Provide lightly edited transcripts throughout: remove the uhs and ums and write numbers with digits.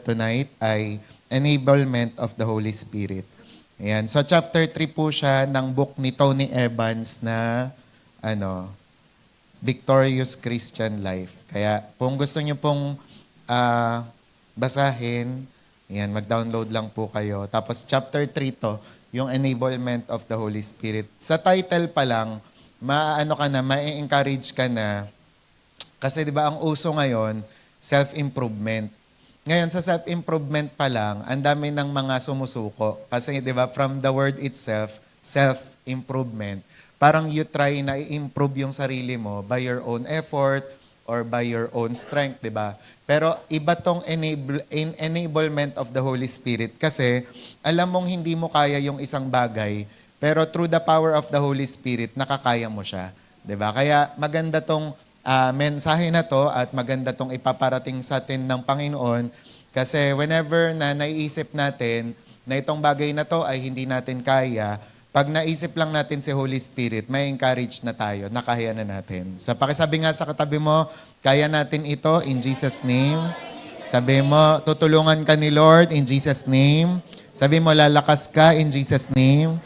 tonight ay enablement of the Holy Spirit. Ayan. So chapter 3 po siya ng book ni Tony Evans na Victorious Christian Life. Kaya kung gusto niyo pong basahin, ayan, mag-download lang po kayo. Tapos chapter 3 to, yung enablement of the Holy Spirit. Sa title pa lang, ma-encourage ka na. Kasi di ba ang uso ngayon, self-improvement. Ngayon sa self-improvement pa lang, ang dami ng mga sumusuko. Kasi di ba from the word itself, self-improvement, parang you try na i-improve yung sarili mo by your own effort or by your own strength, di ba? Pero iba tong enablement of the Holy Spirit kasi alam mong hindi mo kaya yung isang bagay, pero through the power of the Holy Spirit, nakakaya mo siya. Di ba? Kaya maganda tong mensahe na to at maganda tong ipaparating sa atin ng Panginoon kasi whenever na naiisip natin na itong bagay na to ay hindi natin kaya, pag naisip lang natin si Holy Spirit, may encourage na tayo, nakaya na natin. Sa pakisabi nga sa katabi mo, kaya natin ito in Jesus' name. Sabi mo, tutulungan ka ni Lord in Jesus' name. Sabi mo, lalakas ka in Jesus' name.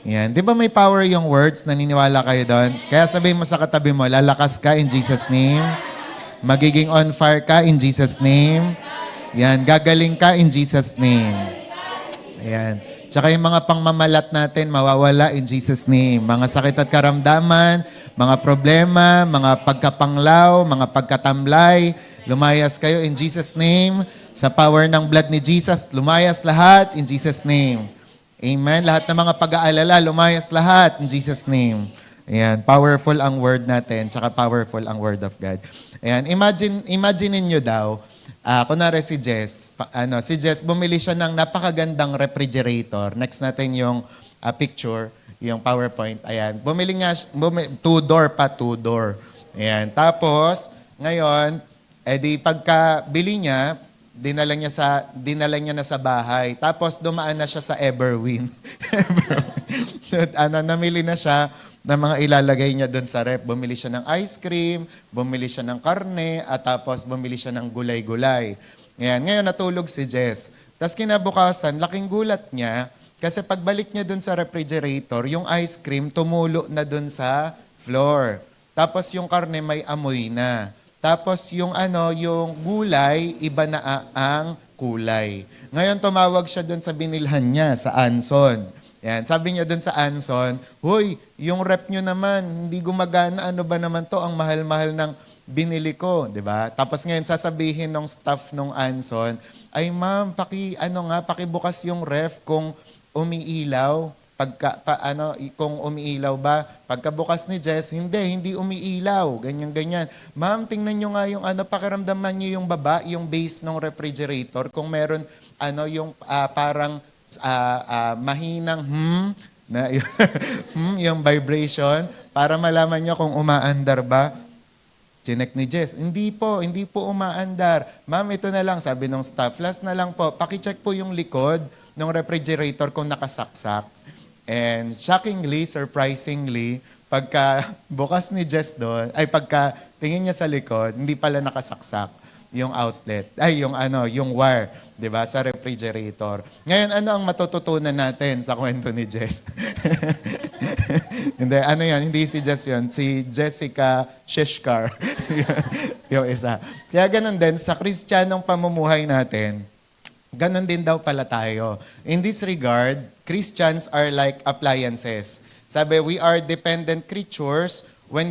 Yan. Di ba may power yung words? Naniniwala kayo doon? Kaya sabi mo sa katabi mo, lalakas ka in Jesus' name. Magiging on fire ka in Jesus' name. Yan. Gagaling ka in Jesus' name. Ayan. Tsaka yung mga pangmamalat natin, mawawala in Jesus' name. Mga sakit at karamdaman, mga problema, mga pagkapanglaw, mga pagkatamlay, lumayas kayo in Jesus' name. Sa power ng blood ni Jesus, lumayas lahat in Jesus' name. Amen. Lahat ng mga pag-aalala, lumayas lahat in Jesus' name. Ayan. Powerful ang word natin, tsaka powerful ang word of God. Ayan. Imagine niyo daw, kunwari si Jess, bumili siya ng napakagandang refrigerator. Next natin yung picture, yung PowerPoint. Ayan. Bumili nga, two-door. Ayan. Tapos, ngayon, pagkabili niya, dinala niya na sa bahay. Tapos, dumaan na siya sa Everwin. Namili na siya na mga ilalagay niya doon sa rep. Bumili siya ng ice cream, bumili siya ng karne, at tapos bumili siya ng gulay-gulay. Ngayon natulog si Jess. Tapos kinabukasan, laking gulat niya kasi pagbalik niya doon sa refrigerator, yung ice cream tumulo na doon sa floor. Tapos yung karne may amoy na. Tapos yung gulay, iba na ang kulay. Ngayon tumawag siya doon sa binilhan niya, sa Anson. Yan, sabi niya doon sa Anson, "Hoy, yung rep nyo naman, hindi gumagana. Ano ba naman to? Ang mahal-mahal ng binili ko." 'Di ba? Tapos ngayon sasabihin ng staff ng Anson, "Ay ma'am, pakibukas yung ref kung umiilaw." Kung umiilaw ba? Pagkabukas ni Jess, hindi umiilaw. Ganyan. "Ma'am, tingnan nyo nga yung pakiramdaman nyo yung baba, yung base ng refrigerator. Kung meron, yung parang mahinang na yung vibration para malaman niyo kung umaandar ba." Chinek ni Jess, hindi po umaandar. "Ma'am, ito na lang," sabi ng staff. "Last na lang po, pakicheck po yung likod ng refrigerator kung nakasaksak." And shockingly, surprisingly, pagka bukas ni Jess doon, pagka tingin niya sa likod, hindi pala nakasaksak yung outlet, yung wire, 'di ba, sa refrigerator. Ngayon, ano ang matututunan natin sa kwento ni Jess? Hindi si Jess yun, si Jessica Sheshkar, yung isa. Kaya ganun din, sa Kristiyanong pamumuhay natin, ganun din daw pala tayo. In this regard, Christians are like appliances. Sabi, we are dependent creatures. When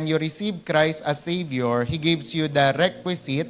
you receive Christ as Savior, He gives you the requisite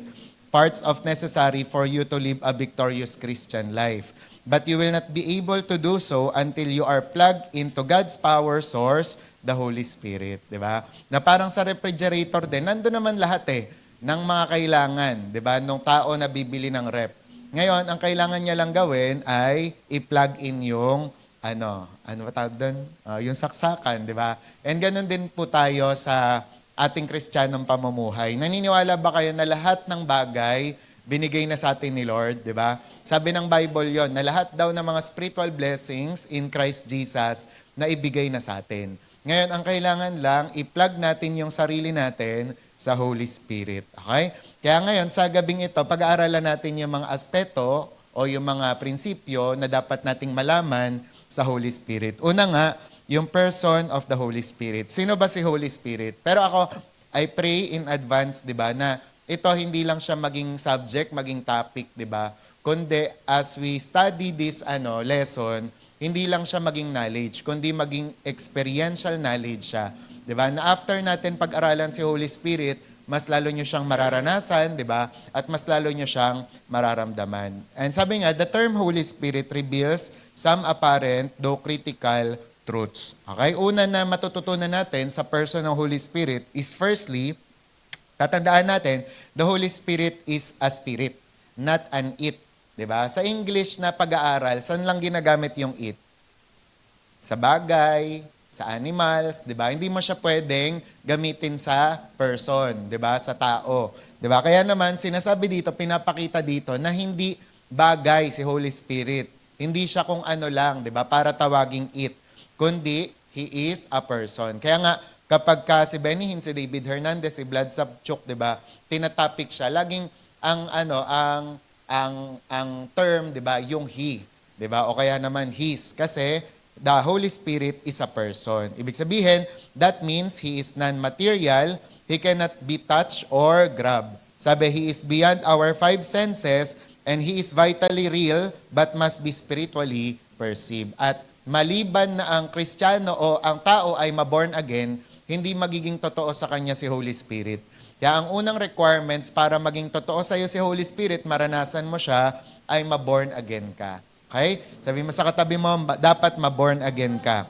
parts of necessary for you to live a victorious Christian life. But you will not be able to do so until you are plugged into God's power source, the Holy Spirit. Diba? Na parang sa refrigerator din, nandun naman lahat ng mga kailangan. Diba? Nung tao na bibili ng rep. Ngayon, ang kailangan niya lang gawin ay i-plug in yung ano ba tawag doon? Yung saksakan, di ba? And ganun din po tayo sa ating Kristiyanong pamumuhay. Naniniwala ba kayo na lahat ng bagay binigay na sa atin ni Lord, di ba? Sabi ng Bible yon na lahat daw ng mga spiritual blessings in Christ Jesus na ibigay na sa atin. Ngayon, ang kailangan lang, i-plug natin yung sarili natin sa Holy Spirit. Okay? Kaya ngayon, sa gabing ito, pag-aaralan natin yung mga aspeto o yung mga prinsipyo na dapat nating malaman sa Holy Spirit. Una nga, yung person of the Holy Spirit. Sino ba si Holy Spirit? Pero ako, I pray in advance, di ba, na ito hindi lang siya maging subject, maging topic, di ba? Kundi as we study this lesson, hindi lang siya maging knowledge, kundi maging experiential knowledge siya. 'Di ba? Na after natin pag-aralan si Holy Spirit, mas lalo niyo siyang mararanasan, 'di ba? At mas lalo niyo siyang mararamdaman. And sabi nga, the term Holy Spirit reveals some apparent though critical truths. Okay? Una na matututunan natin sa person ng Holy Spirit is firstly, tatandaan natin, the Holy Spirit is a spirit, not an it. 'Di ba? Sa English na pag-aaral, saan lang ginagamit yung it? Sa bagay, sa animals, 'di ba? Hindi mo siya pwedeng gamitin sa person, 'di ba? Sa tao, 'di ba? Kaya naman sinasabi dito, pinapakita dito na hindi bagay si Holy Spirit. Hindi siya kung ano lang, 'di ba? Para tawaging it, kundi he is a person. Kaya nga kapag si Benny Hinn, si David Hernandez, si Vlad Sabchuk, 'di ba? Tinatopic siya. Laging ang term, 'di ba, yung he, 'di ba? O kaya naman his kasi the Holy Spirit is a person. Ibig sabihin, that means he is non-material, he cannot be touched or grabbed. Sabi, he is beyond our five senses and he is vitally real but must be spiritually perceived. At maliban na ang Kristiyano o ang tao ay maborn again, hindi magiging totoo sa kanya si Holy Spirit. Kaya ang unang requirements para maging totoo sa iyo si Holy Spirit, maranasan mo siya, ay maborn again ka. Okay? Sabi mo sa katabi mo, dapat maborn again ka.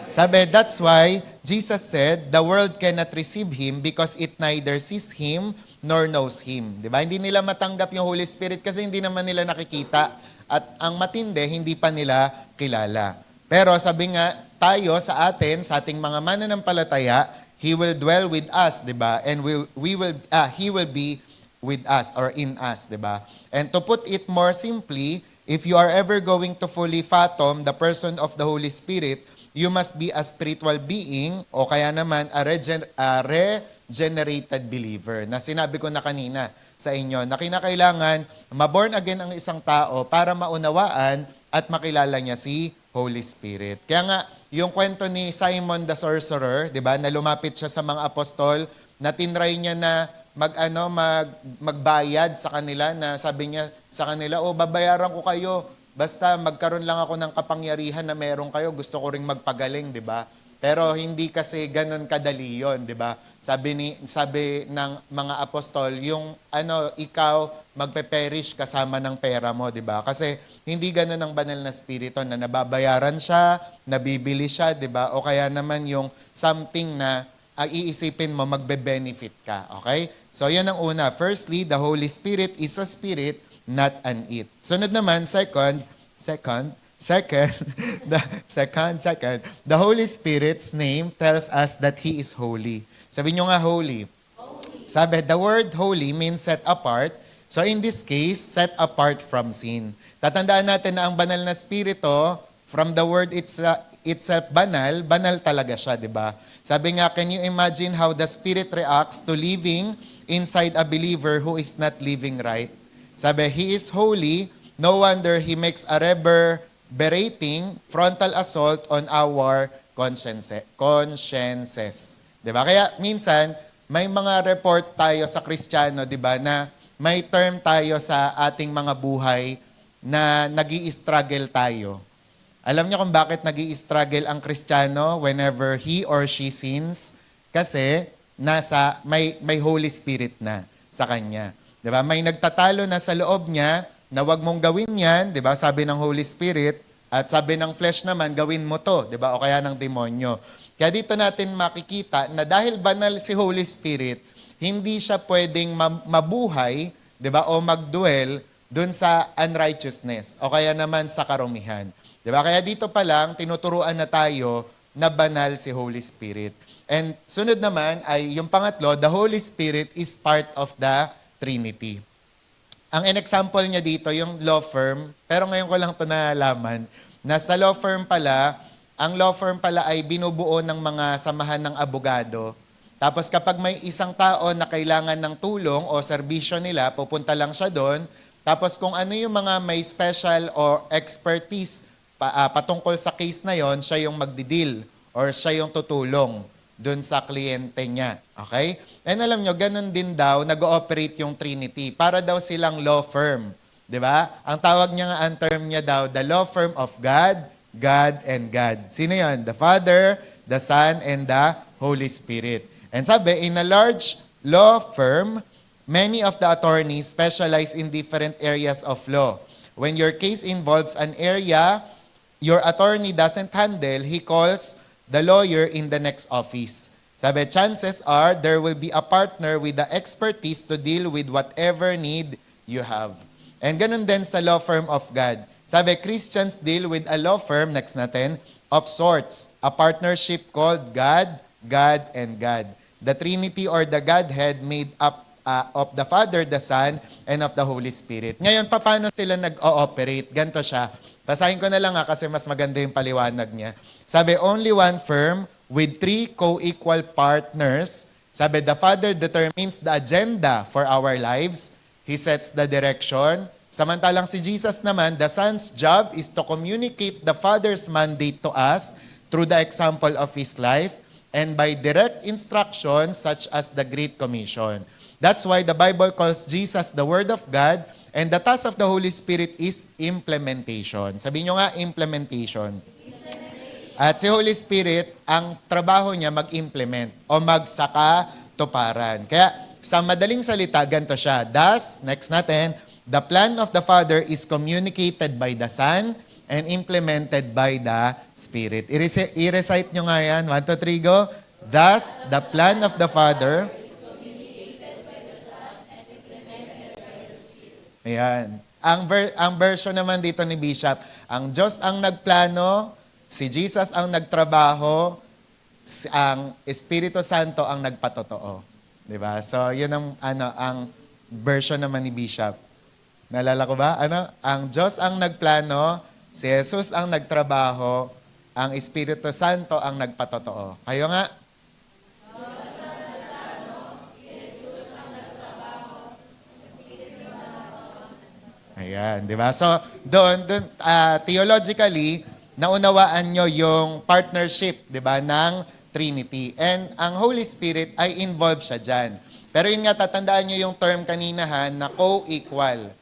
Sabi, that's why Jesus said, the world cannot receive Him because it neither sees Him nor knows Him. Diba? Hindi nila matanggap yung Holy Spirit kasi hindi naman nila nakikita. At ang matindi, hindi pa nila kilala. Pero sabi nga, tayo sa atin, sa ating mga mananampalataya, He will dwell with us, 'di ba? And He will be with us or in us, 'di ba? And to put it more simply, if you are ever going to fully fathom the person of the Holy Spirit, you must be a spiritual being o kaya naman a regenerated believer. Na sinabi ko na kanina sa inyo na kinakailangan maborn again ang isang tao para maunawaan at makilala niya si Holy Spirit. Kaya nga, yung kwento ni Simon the Sorcerer, 'di ba, na lumapit siya sa mga apostol, na tinry niya na magbayad sa kanila, na sabi niya sa kanila, babayaran ko kayo, basta magkaroon lang ako ng kapangyarihan na meron kayo, gusto ko ring magpagaling, 'di ba? Pero hindi kasi ganun kadali 'yon, 'di ba? Sabi ng mga apostol, yung ikaw magpe-perish kasama ng pera mo, 'di ba? Kasi hindi ganun ang banal na spirito na nababayaran siya, nabibili siya, 'di ba? O kaya naman yung something na iisipin mo magbe-benefit ka, okay? So 'yan ang una. Firstly, the Holy Spirit is a spirit, not an it. Sunod naman, second, the Holy Spirit's name tells us that He is holy. Sabi nyo nga, holy. Sabi, the word holy means set apart. So in this case, set apart from sin. Tatandaan natin na ang banal na spirito, from the word itself banal talaga siya, di ba? Sabi nga, can you imagine how the Spirit reacts to living inside a believer who is not living right? Sabi, He is holy, no wonder He makes a reverberating frontal assault on our consciences. Diba? Kaya minsan, may mga report tayo sa Kristiyano, diba, na may term tayo sa ating mga buhay na nag-i-struggle tayo. Alam niyo kung bakit nag-i-struggle ang Kristiyano whenever he or she sins? Kasi may Holy Spirit na sa kanya. Diba? May nagtatalo na sa loob niya na wag mong gawin yan, 'di ba? Sabi ng Holy Spirit, at sabi ng flesh naman, gawin mo 'to, 'di ba? O kaya ng demonyo. Kaya dito natin makikita na dahil banal si Holy Spirit, hindi siya pwedeng mabuhay, 'di ba? O magdwell dun sa unrighteousness o kaya naman sa karumihan. 'Di ba? Kaya dito pa lang tinuturuan na tayo na banal si Holy Spirit. And sunod naman ay yung pangatlo, the Holy Spirit is part of the Trinity. Ang in-example niya dito, yung law firm, pero ngayon ko lang ito nalaman, na sa law firm pala, ang law firm pala ay binubuo ng mga samahan ng abogado Tapos kapag may isang tao na kailangan ng tulong o serbisyo nila, pupunta lang siya doon. Tapos kung ano yung mga may special or expertise patungkol sa case na yon, siya yung magdidil or siya yung tutulong doon sa kliyente niya. Okay? And alam nyo, ganun din daw, nag-ooperate yung Trinity. Para daw silang law firm. 'Di ba? Ang tawag niya nga, ang term niya daw, the law firm of God, God, and God. Sino yan? The Father, the Son, and the Holy Spirit. And sabi, in a large law firm, many of the attorneys specialize in different areas of law. When your case involves an area your attorney doesn't handle, he calls the lawyer in the next office. Sabi, chances are there will be a partner with the expertise to deal with whatever need you have. And ganun din sa law firm of God. Sabi, Christians deal with a law firm, next natin, of sorts. A partnership called God, God, and God. The Trinity or the Godhead made up of the Father, the Son, and of the Holy Spirit. Ngayon, paano sila nag-ooperate? Ganito siya. Basahin ko na lang kasi mas maganda yung paliwanag niya. Sabi, only one firm with 3 co-equal partners. Sabi, the Father determines the agenda for our lives. He sets the direction. Samantalang si Jesus naman, the Son's job is to communicate the Father's mandate to us through the example of His life and by direct instructions such as the Great Commission. That's why the Bible calls Jesus the Word of God and the task of the Holy Spirit is implementation. Sabihin nyo nga, implementation. At si Holy Spirit, ang trabaho niya mag-implement o magsaka-tuparan. Kaya sa madaling salita, ganito siya. Thus, next natin, the plan of the Father is communicated by the Son and implemented by the Spirit. I-recite nyo nga yan. 1, 2, 3, go. Thus, the plan of the Father is communicated by the Son and implemented by the Spirit. Ayan. Ang version naman dito ni Bishop, ang Diyos ang nagplano, si Jesus ang nagtrabaho, ang Espiritu Santo ang nagpatotoo. 'Di ba? So, 'yun ang version naman ni Bishop. Naalala ko ba? Ang Diyos ang nagplano, si Jesus ang nagtrabaho, ang Espiritu Santo ang nagpatotoo. Kayo nga? Diyos ang nagplano, si Jesus ang nagtrabaho, Espiritu Santo ang nagpatotoo. Ayan, 'di ba? So, doon theologically, naunawaan nyo yung partnership, 'di ba, ng Trinity. And ang Holy Spirit ay involved siya dyan. Pero yun nga, tatandaan nyo yung term kaninahan na co-equal.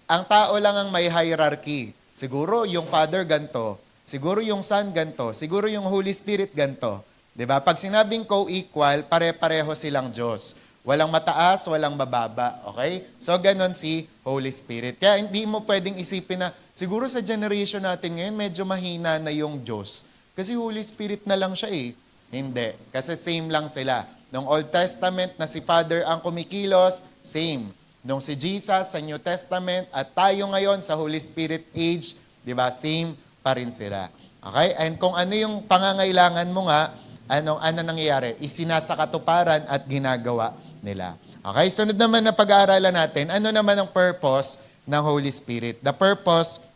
Ang tao lang ang may hierarchy. Siguro yung Father ganto, siguro yung Son ganto, siguro yung Holy Spirit ganto. 'Di ba? Pag sinabing co-equal, pare-pareho silang Diyos. Walang mataas, walang mababa. Okay? So, ganon si Holy Spirit. Kaya hindi mo pwedeng isipin na, siguro sa generation natin ngayon, medyo mahina na yung Diyos. Kasi Holy Spirit na lang siya eh. Hindi. Kasi same lang sila. Nung Old Testament na si Father ang kumikilos, same. Nung si Jesus sa New Testament at tayo ngayon sa Holy Spirit age, di ba, same pa rin sila. Okay? And kung ano yung pangangailangan mo nga, ano nangyayari? Isinasakatuparan at ginagawa nila. Okay? Sunod naman na pag-aaralan natin, ano naman ang purpose ng Holy Spirit? The purpose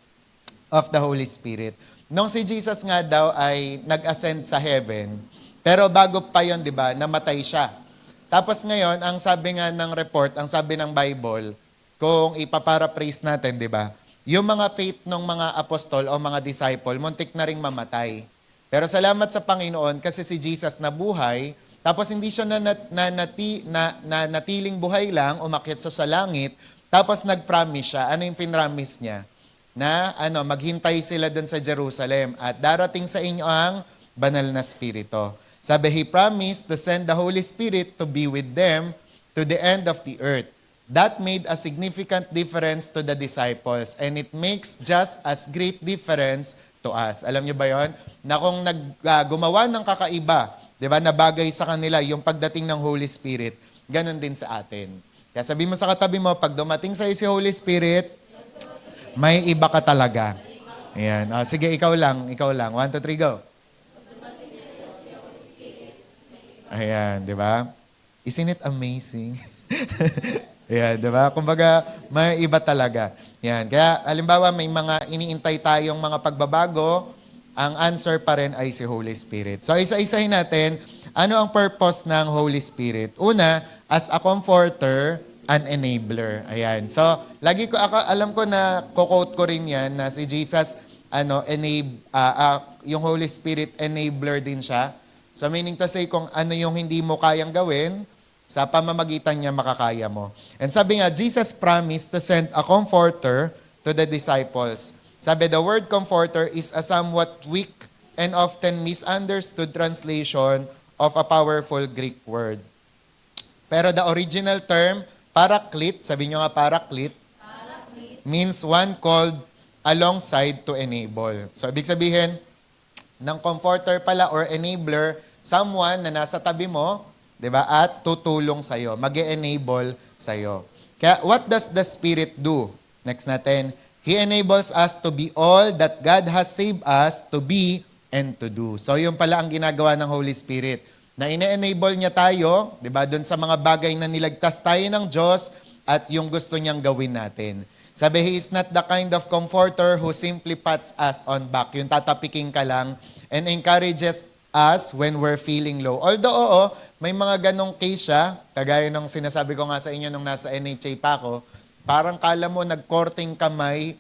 of the Holy Spirit. Nung si Jesus nga daw ay nag-ascend sa heaven, pero bago pa yon, di ba, namatay siya. Tapos ngayon, ang sabi nga ng report, ang sabi ng Bible, kung ipaparaphrase natin, di ba, yung mga faith ng mga apostol o mga disciple, muntik na ring mamatay. Pero salamat sa Panginoon kasi si Jesus nabuhay, tapos hindi siya natiling buhay lang, umakyat sa langit, tapos nag-promise siya. Ano yung pinramise niya? Na maghintay sila doon sa Jerusalem at darating sa inyo ang banal na Espiritu. Sabi, He promised to send the Holy Spirit to be with them to the end of the earth. That made a significant difference to the disciples and it makes just as great difference to us. Alam niyo ba yon? Na kung gumawa ng kakaiba, di ba, na bagay sa kanila yung pagdating ng Holy Spirit, ganun din sa atin. Kaya sabi mo sa katabi mo, pag dumating sa'yo si Holy Spirit, may iba ka talaga. Ayan. Sige, ikaw lang. 1, 2, 3, go. Ayan, di ba? Isn't it amazing? Ayan, di ba? Kumbaga, may iba talaga. Ayan. Kaya, halimbawa, may mga iniintay tayong mga pagbabago, ang answer pa rin ay si Holy Spirit. So, isa-isahin natin. Ano ang purpose ng Holy Spirit? Una, as a comforter, an enabler. Ayan. So, alam ko na quote ko rin yan na si Jesus, yung Holy Spirit enabler din siya. So, meaning to say, kung ano yung hindi mo kayang gawin, sa pamamagitan niya makakaya mo. And sabi nga, Jesus promised to send a comforter to the disciples. Sabi, the word comforter is a somewhat weak and often misunderstood translation of a powerful Greek word. Pero the original term, paraclete, sabi nyo nga paraclete, means one called alongside to enable. So, ibig sabihin, ng comforter pala or enabler, someone na nasa tabi mo, di ba, at tutulong sa'yo, mag-enable sa'yo. Kaya, what does the Spirit do? Next natin, He enables us to be all that God has saved us to be and to do. So, yun pala ang ginagawa ng Holy Spirit. Na ine-enable niya tayo, di ba, dun sa mga bagay na nilagtas tayo ng Diyos at yung gusto niyang gawin natin. Sabi, He is not the kind of comforter who simply pats us on back. Yung tatapiking ka lang and encourages us when we're feeling low. Although, oo, may mga ganong case siya, kagaya ng sinasabi ko nga sa inyo nung nasa NHA pa ako, parang kala mo nagkorting kamay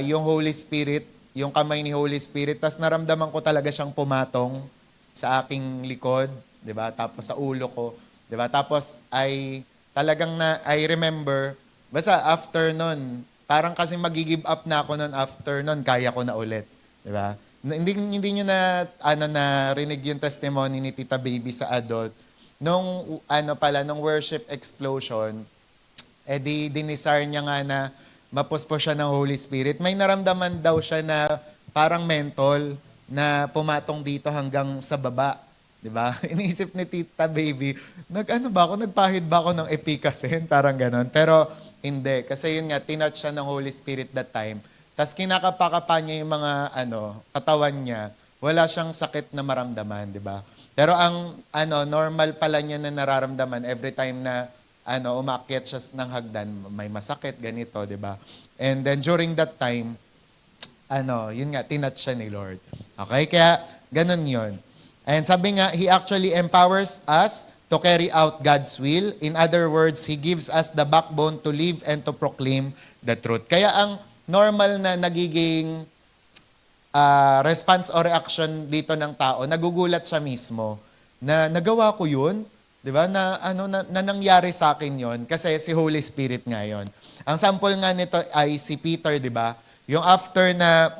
yung Holy Spirit, yung kamay ni Holy Spirit, tas naramdaman ko talaga siyang pumatong sa aking likod, 'di ba? Tapos sa ulo ko, 'di ba? Tapos I remember, basta after nun, parang kasi magi-give up na ako nun after nun, kaya ko na ulit, 'di ba? Hindi niyo na narinig yung testimony ni Tita Baby sa adult. Nung nung worship explosion, dinisar niya nga na mapuspo siya ng Holy Spirit. May naramdaman daw siya na parang mentol na pumatong dito hanggang sa baba. 'Di ba? Iniisip ni Tita Baby, nagpahid ba ako ng epikasin? Parang ganon. Pero hindi. Kasi yun nga, tinouch siya ng Holy Spirit that time. Tapos kinakapakapa niya yung mga katawan niya. Wala siyang sakit na maramdaman, 'di ba? Pero ang normal pala niya na nararamdaman every time na umakyat siya ng hagdan, may masakit, ganito, 'di ba? And then during that time, yun nga, tinouch siya ni Lord. Okay? Kaya, ganun yun. And sabi nga, He actually empowers us to carry out God's will. In other words, He gives us the backbone to live and to proclaim the truth. Kaya ang normal na nagiging response or reaction dito ng tao, nagugulat siya mismo na nagawa ko yun, di ba? Na nangyari sa akin yon kasi si Holy Spirit nga yun. Ang sample nga nito ay si Peter, di ba? Yung after na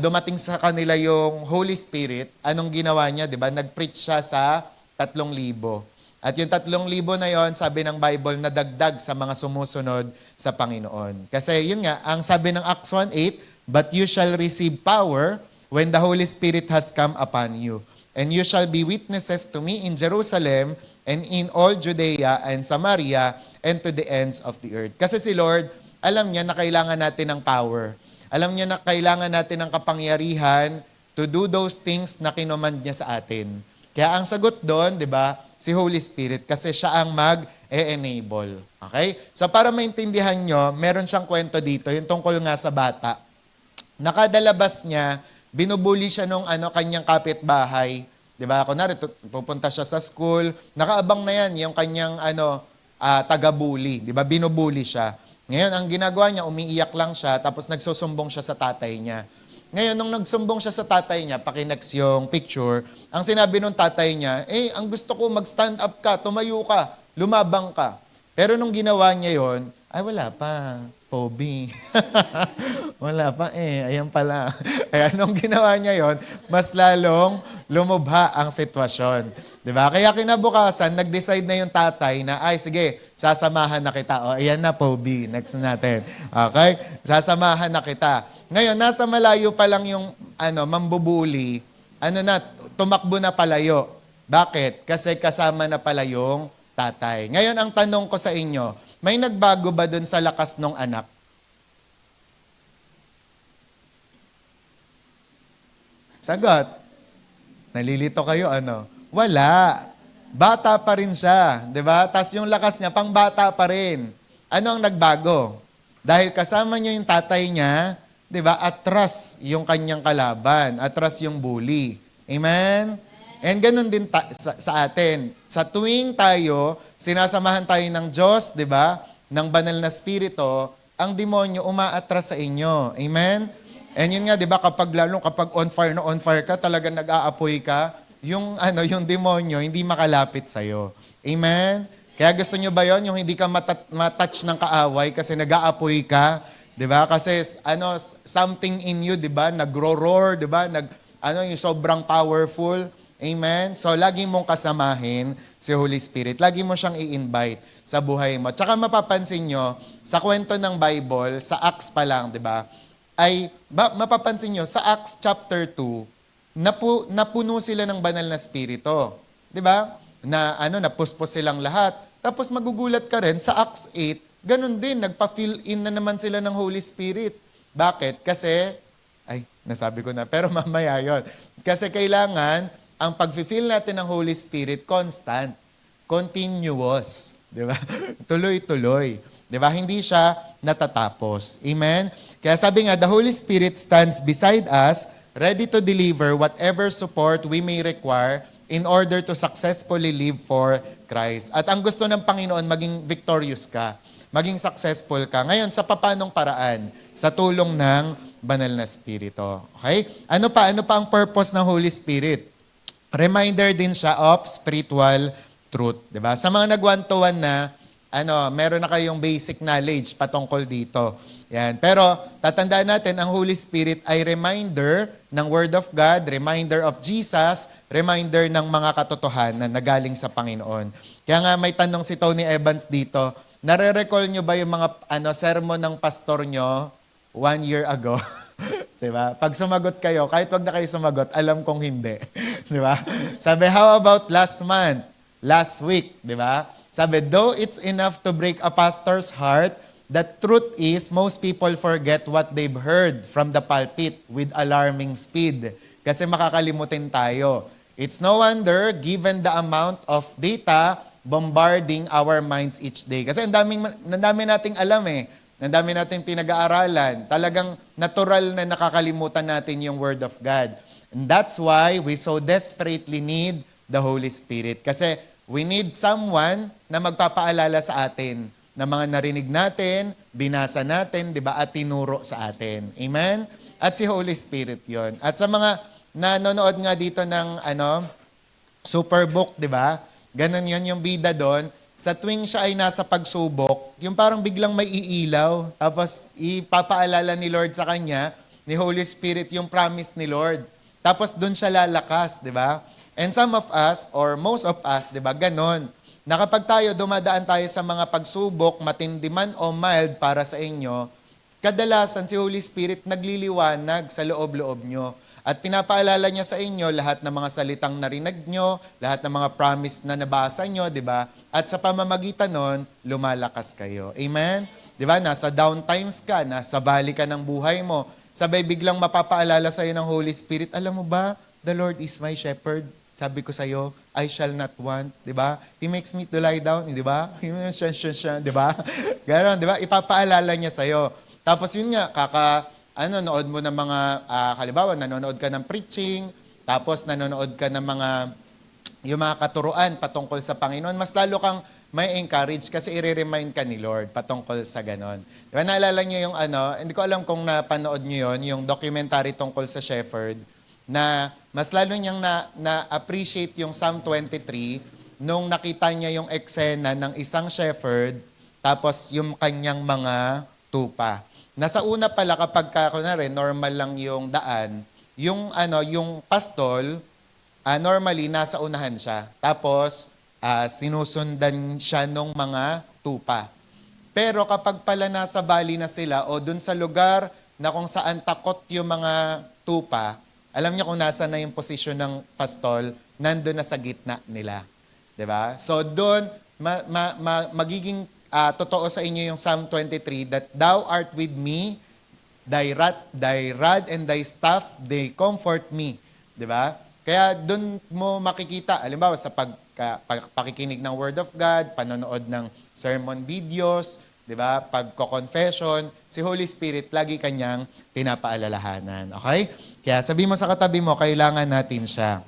dumating sa kanila yung Holy Spirit, anong ginawa niya, di ba? Nag-preach siya sa 3,000. At yung 3,000 na yon, sabi ng Bible, nadagdag sa mga sumusunod sa Panginoon. Kasi yun nga, ang sabi ng Acts 1:8, but you shall receive power when the Holy Spirit has come upon you. And you shall be witnesses to me in Jerusalem and in all Judea and Samaria and to the ends of the earth. Kasi si Lord, alam niya na kailangan natin ng power. Alam niya na kailangan natin ng kapangyarihan to do those things na kinomand niya sa atin. Kaya ang sagot doon, di ba, si Holy Spirit, kasi siya ang mag-e-enable. Okay? So para maintindihan nyo, meron siyang kwento dito, yung tungkol nga sa bata. Nakadalabas niya, binubuli siya nung kanyang kapitbahay. Di ba? Kunwari, pupunta siya sa school, nakaabang na yan, yung kanyang taga-bully. Di ba? Binubuli siya. Ngayon, ang ginagawa niya, umiiyak lang siya, tapos nagsusumbong siya sa tatay niya. Ngayon, nung nagsumbong siya sa tatay niya, pakinex yung picture, ang sinabi nung tatay niya, ang gusto ko mag-stand up ka, tumayo ka, lumabang ka. Pero nung ginawa niya yon, ay wala pa, Poby. Wala pa ayan pala. Kaya nung ginawa niya yon, mas lalong lumubha ang sitwasyon. Diba? Kaya kinabukasan, nag-decide na yung tatay na, sige, sasamahan na kita. O, ayan na, Poby. Next natin. Okay? Sasamahan na kita. Ngayon, nasa malayo pa lang yung mambubuli, tumakbo na palayo. Bakit? Kasi kasama na pala yung tatay. Ngayon, ang tanong ko sa inyo, may nagbago ba dun sa lakas ng anak? Sagot. Nalilito kayo, Wala. Bata pa rin siya, 'di ba? Tas yung lakas niya pang bata pa rin. Ano ang nagbago? Dahil kasama niya yung tatay niya, 'di ba? Atras yung kanyang kalaban, atras yung bully. Amen. And ganun din sa atin. Sa tuwing tayo, sinasamahan tayo ng Diyos, di ba? Ng banal na spirito, ang demonyo umaatras sa inyo. Amen? And yun nga, di ba, kapag on fire na on fire ka, talagang nag-aapoy ka, yung demonyo, hindi makalapit sa'yo. Amen? Kaya gusto nyo ba yon yung hindi ka matouch ng kaaway kasi nag-aapoy ka, di ba? Kasi something in you, di ba, nagro-roar, di ba? Yung sobrang powerful. Amen? So, lagi mong kasamahin si Holy Spirit. Lagi mo siyang i-invite sa buhay mo. Tsaka mapapansin nyo, sa kwento ng Bible, sa Acts pa lang, di ba? Mapapansin nyo, sa Acts chapter 2, napuno sila ng banal na spirito. Di ba? Napuspos silang lahat. Tapos magugulat ka rin, sa Acts 8, ganun din, nagpa-fill in na naman sila ng Holy Spirit. Bakit? Kasi, nasabi ko na, pero mamaya yon. Kasi kailangan, ang pag-fill natin ng Holy Spirit, constant, continuous. Di ba? Tuloy-tuloy. Di ba? Hindi siya natatapos. Amen? Kaya sabi nga, the Holy Spirit stands beside us, ready to deliver whatever support we may require in order to successfully live for Christ. At ang gusto ng Panginoon, maging victorious ka, maging successful ka. Ngayon, sa papanong paraan? Sa tulong ng banal na Espiritu. Okay? Ano pa ang purpose ng Holy Spirit? Reminder din siya of spiritual truth. Diba? Sa mga nag-one-to-one na, meron na kayong basic knowledge patungkol dito. Yan. Pero, tatandaan natin, ang Holy Spirit ay reminder ng Word of God, reminder of Jesus, reminder ng mga katotohanan na galing sa Panginoon. Kaya nga may tanong si Tony Evans dito, nare-recall nyo ba yung mga sermon ng pastor nyo 1 year ago? Diba? Pag sumagot kayo, kahit wag na kayo sumagot, alam kong hindi. Diba? Sabi, how about last month? Last week? Diba? Sabi, though it's enough to break a pastor's heart, the truth is most people forget what they've heard from the pulpit with alarming speed. Kasi makakalimutin tayo. It's no wonder, given the amount of data bombarding our minds each day. Kasi ang dami nating alam eh. Ang dami nating pinag-aaralan. Talagang natural na nakakalimutan natin yung Word of God. And that's why we so desperately need the Holy Spirit. Kasi we need someone na magpapaalala sa atin na mga narinig natin, binasa natin, di ba, at tinuro sa atin. Amen? At si Holy Spirit yon. At sa mga nanonood nga dito ng Superbook, di ba? Ganun yon yung bida doon. Sa tuwing siya ay nasa pagsubok, yung parang biglang may iilaw, tapos ipapaalala ni Lord sa kanya, ni Holy Spirit, yung promise ni Lord. Tapos doon siya lalakas, di ba? And some of us, or most of us, di ba, ganon. Na kapag dumadaan tayo sa mga pagsubok, matindi man o mild para sa inyo, kadalasan si Holy Spirit nagliliwanag sa loob-loob nyo. At pinapaalala niya sa inyo lahat ng mga salitang narinig nyo, lahat ng mga promise na nabasa nyo, di ba? At sa pamamagitan nun, lumalakas kayo. Amen? Di ba? Nasa down times ka, nasa valley ka ng buhay mo. Sabay biglang mapapaalala sa iyo ng Holy Spirit, alam mo ba, the Lord is my shepherd. Sabi ko sa iyo, I shall not want, di ba? He makes me to lie down, di ba? Di ba? Ganon, di ba? Ipapaalala niya sa iyo. Tapos yun nga, nood mo ng mga, halimbawa, nanonood ka ng preaching, tapos nanonood ka ng yung mga katuruan patungkol sa Panginoon, mas lalo kang may encourage kasi i-remind ka ni Lord patungkol sa ganon. Diba, naalala niyo yung hindi ko alam kung napanood niyo yon, yung documentary tungkol sa shepherd, na mas lalo niyang na-appreciate yung Psalm 23 nung nakita niya yung eksena ng isang shepherd, tapos yung kanyang mga tupa. Nasa una pala kapag kunwari, normal lang yung daan, yung pastol, normally nasa unahan siya. Tapos sinusundan siya ng mga tupa. Pero kapag pala nasa valley na sila o dun sa lugar na kung saan takot yung mga tupa, alam niyo kung nasa na yung posisyon ng pastol, nandun na sa gitna nila. 'Di ba? So doon magiging totoo sa inyo yung Psalm 23 that thou art with me, thy rod and thy staff, they comfort me. 'Di ba? Kaya doon mo makikita, halimbawa sa pakikinig ng Word of God, panonood ng sermon videos, 'di ba? Pagko-confession, si Holy Spirit lagi kanyang pinapaalalahanan. Okay? Kaya sabi mo sa katabi mo, kailangan natin siya.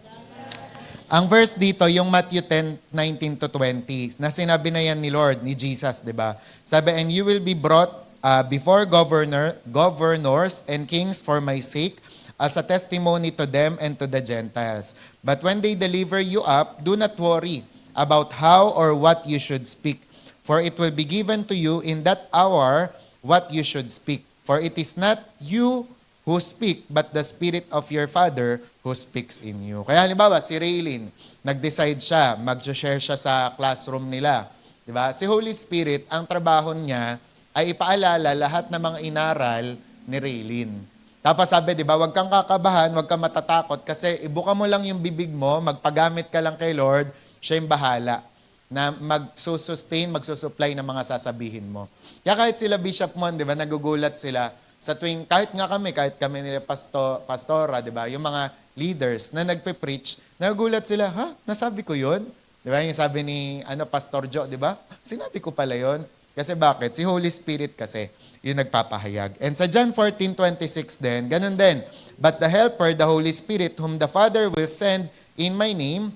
Ang verse dito, yung Matthew 10:19 to 20, na sinabi na yan ni Lord, ni Jesus, di ba? Sabi, and you will be brought before governors and kings for my sake, as a testimony to them and to the Gentiles. But when they deliver you up, do not worry about how or what you should speak, for it will be given to you in that hour what you should speak. For it is not you who speak, but the Spirit of your Father who speaks in you. Kaya halimbawa, si Raylene, nag-decide siya, mag-share siya sa classroom nila. Diba? Si Holy Spirit, ang trabaho niya ay ipaalala lahat ng mga inaral ni Raylene. Tapos sabi, di ba, huwag kang kakabahan, huwag kang matatakot, kasi ibuka mo lang yung bibig mo, magpagamit ka lang kay Lord, siya yung bahala na magsusustain, magsusupply ng mga sasabihin mo. Kaya kahit sila Bishop Mon, di ba, nagugulat sila, sa tuwing, kahit kami nila pastora, di ba, yung mga leaders na nagpe-preach, nagugulat sila, ha? Nasabi ko yun? Di ba, yung sabi ni Pastor Joe, di ba? Sinabi ko pala yun. Kasi bakit? Si Holy Spirit kasi, yung nagpapahayag. And sa John 14:26 din, ganun din. But the Helper, the Holy Spirit, whom the Father will send in my name,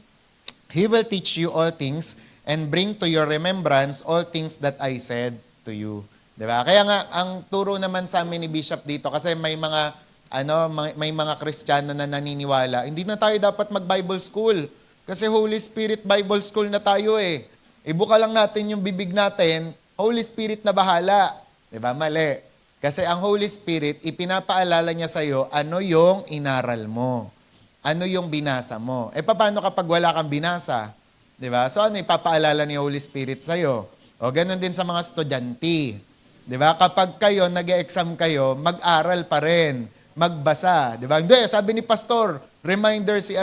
He will teach you all things and bring to your remembrance all things that I said to you. Diba? Kaya nga, ang turo naman sa amin ni Bishop dito, kasi may mga Kristiyano na naniniwala, hindi na tayo dapat mag-Bible school. Kasi Holy Spirit Bible School na tayo eh. Ibuka lang natin yung bibig natin, Holy Spirit na bahala. Diba? Mali. Kasi ang Holy Spirit, ipinapaalala niya sa'yo, ano yung inaral mo? Ano yung binasa mo? Paano kapag wala kang binasa? Diba? So ano ipapaalala ni Holy Spirit sa'yo? O ganun din sa mga estudyante. Di ba? Kapag kayo, nag-exam kayo, mag-aral pa rin, magbasa. Di ba? Hindi, sabi ni Pastor, reminder si